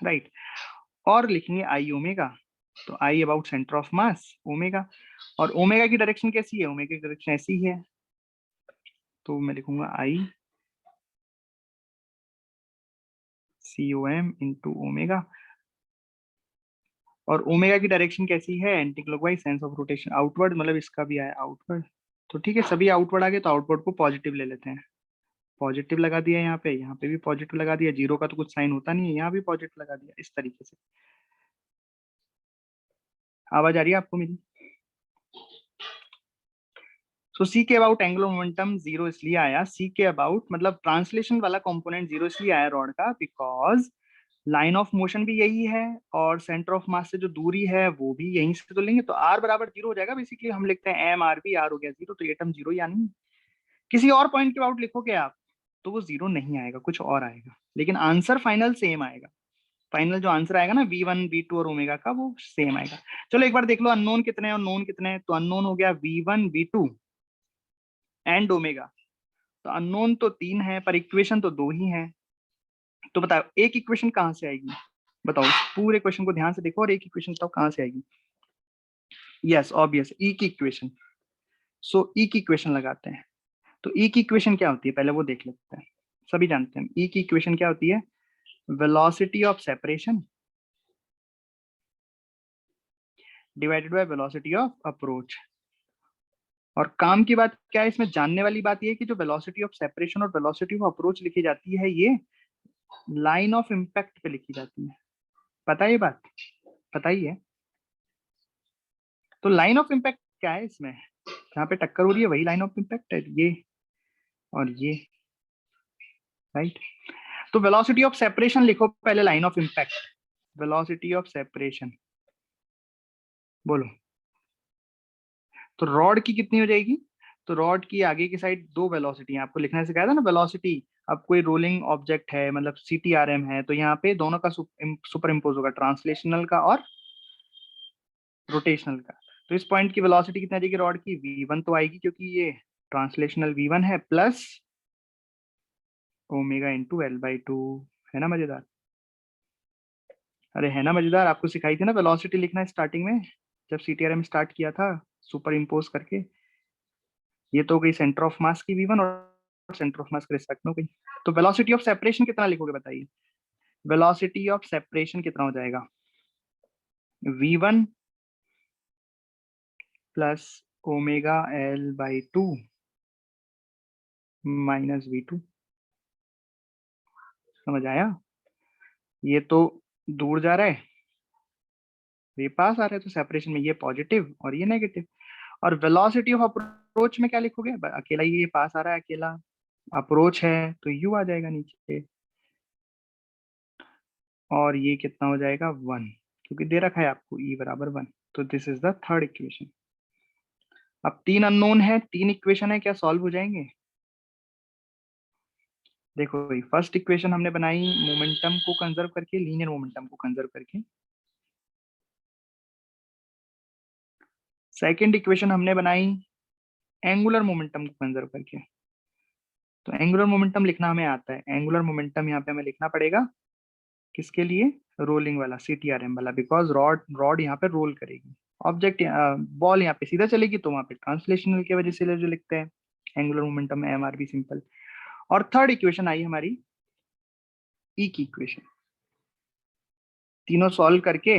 राइट। और लिखेंगे आई ओमेगा, तो आई about centre of mass omega, और ओमेगा की डायरेक्शन कैसी है, ओमेगा की डायरेक्शन ऐसी ही है, तो मैं लिखूंगा आई COM इंटू ओमेगा, और ओमेगा की डायरेक्शन कैसी है, anti clockwise, sense of rotation outward, मतलब इसका भी आया आउटवर्ड। तो ठीक है, सभी आउटवर्ड आ गए, तो आउटवर्ड को पॉजिटिव ले लेते हैं, पॉजिटिव लगा दिया यहाँ पे भी पॉजिटिव लगा दिया, जीरो का तो कुछ साइन होता नहीं है, यहाँ भी पॉजिटिव लगा दिया, इस तरीके से। आवाज आ रही है आपको मेरी? सो सी के अबाउट एंगुलर मोमेंटम 0 इसलिए आया, सी के अबाउट मतलब ट्रांसलेशन वाला कंपोनेंट 0 इसलिए आया रॉड का, बिकॉज लाइन ऑफ मोशन भी यही है और सेंटर ऑफ मास से जो दूरी है वो भी यहीं से तो लेंगे, तो r बराबर 0 हो जाएगा। बेसिकली हम लिखते हैं एम आर बी, r हो गया 0, तो ये टर्म 0 यानी किसी और पॉइंट के अबाउट लिखोगे आप तो वो 0 नहीं आएगा, कुछ और आएगा, लेकिन आंसर फाइनल सेम आएगा। फाइनल जो आंसर आएगा ना V1 V2 और ओमेगा का, वो सेम आएगा। चलो एक बार देख लो अननोन कितने हैं और नोन कितने हैं, तो अननोन हो गया V1 V2 एंड ओमेगा, तो अननोन तो 3 है पर इक्वेशन तो 2 ही है। तो बताओ एक इक्वेशन कहाँ से आएगी, बताओ पूरे क्वेश्चन को ध्यान से देखो और एक इक्वेशन बताओ कहाँ से आएगी। यस ऑब्वियस, ई की इक्वेशन। सो ई की इक्वेशन लगाते हैं, तो ई की इक्वेशन क्या होती है पहले वो देख लेते हैं। सभी जानते हैं ई की इक्वेशन क्या होती है, velocity of separation divided by velocity of approach. और काम की बात क्या है इसमें, जानने वाली बात ये है कि जो वेलोसिटी ऑफ सेपरेशन और वेलोसिटी ऑफ अप्रोच लिखी जाती है ये लाइन ऑफ इम्पैक्ट पे लिखी जाती है। पता है ये बात, पता ही है। तो लाइन ऑफ इम्पैक्ट क्या है इसमें, जहाँ पे टक्कर हो रही है वही लाइन ऑफ इम्पैक्ट है, ये और ये, राइट। तो वेलोसिटी ऑफ सेपरेशन लिखो पहले, line of impact, velocity of separation बोलो। तो रॉड की कितनी हो जाएगी, तो रॉड की आगे की साइड दो वेलोसिटी, आपको लिखने सिखाया था ना वेलोसिटी। अब कोई रोलिंग ऑब्जेक्ट है मतलब CTRM है, तो यहाँ पे दोनों का सुपर इम्पोज होगा, ट्रांसलेशनल का और रोटेशनल का। तो इस पॉइंट की वेलोसिटी कितनी आ जाएगी रॉड की, V1 तो आएगी क्योंकि ये ट्रांसलेशनल V1 है, प्लस ओमेगा इंटू L/2। है ना मजेदार, अरे है ना मजेदार, आपको सिखाई थी ना वेलोसिटी लिखना स्टार्टिंग में जब CTRM स्टार्ट किया था, सुपर इम्पोज करके। ये तो हो गई सेंटर ऑफ मास की V1 और सेंटर ऑफ मास के रिस्पेक्ट में हो गई। तो वेलोसिटी ऑफ सेपरेशन कितना लिखोगे बताइए, वेलोसिटी ऑफ सेपरेशन कितना हो जाएगा, V1 plus omega L/2 minus V2। समझ आया, ये तो दूर जा रहा है, ये पास आ रहा है, तो सेपरेशन में ये पॉजिटिव और ये नेगेटिव। और वेलोसिटी ऑफ अप्रोच में क्या लिखोगे, अकेला ये पास आ रहा है, अकेला अप्रोच है तो U आ जाएगा नीचे, और ये कितना हो जाएगा 1, क्योंकि दे रखा है आपको E बराबर 1। तो this is the third equation. अब 3 अननोन है, 3 इक्वेशन है, क्या सॉल्व हो जाएंगे? देखो भाई, फर्स्ट इक्वेशन हमने बनाई मोमेंटम को कंजर्व करके, लीनियर मोमेंटम को कंजर्व करके। सेकंड इक्वेशन हमने बनाई एंगुलर मोमेंटम को कंजर्व करके। तो एंगुलर मोमेंटम लिखना हमें आता है, एंगुलर मोमेंटम यहाँ पे हमें लिखना पड़ेगा किसके लिए, रोलिंग वाला CTRM वाला, बिकॉज रॉड रॉड यहाँ पे रोल करेगी, ऑब्जेक्ट बॉल यहाँ पे सीधा चलेगी, तो वहां पे ट्रांसलेशनल की वजह से जो लिखते हैं एंगुलर मोमेंटम MRB सिंपल। और थर्ड इक्वेशन आई हमारी ई की इक्वेशन। तीनों सॉल्व करके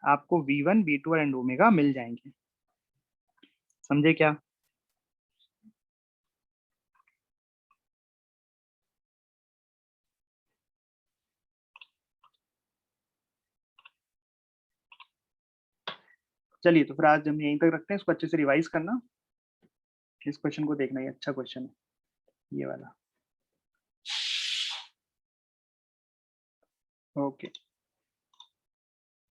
आपको V1 V2 एंड ओमेगा मिल जाएंगे। समझे क्या? चलिए तो फिर आज हम यहीं तक रखते हैं, इसको अच्छे से रिवाइज करना। इस क्वेश्चन को देखना, ये अच्छा क्वेश्चन है ये वाला। ओके।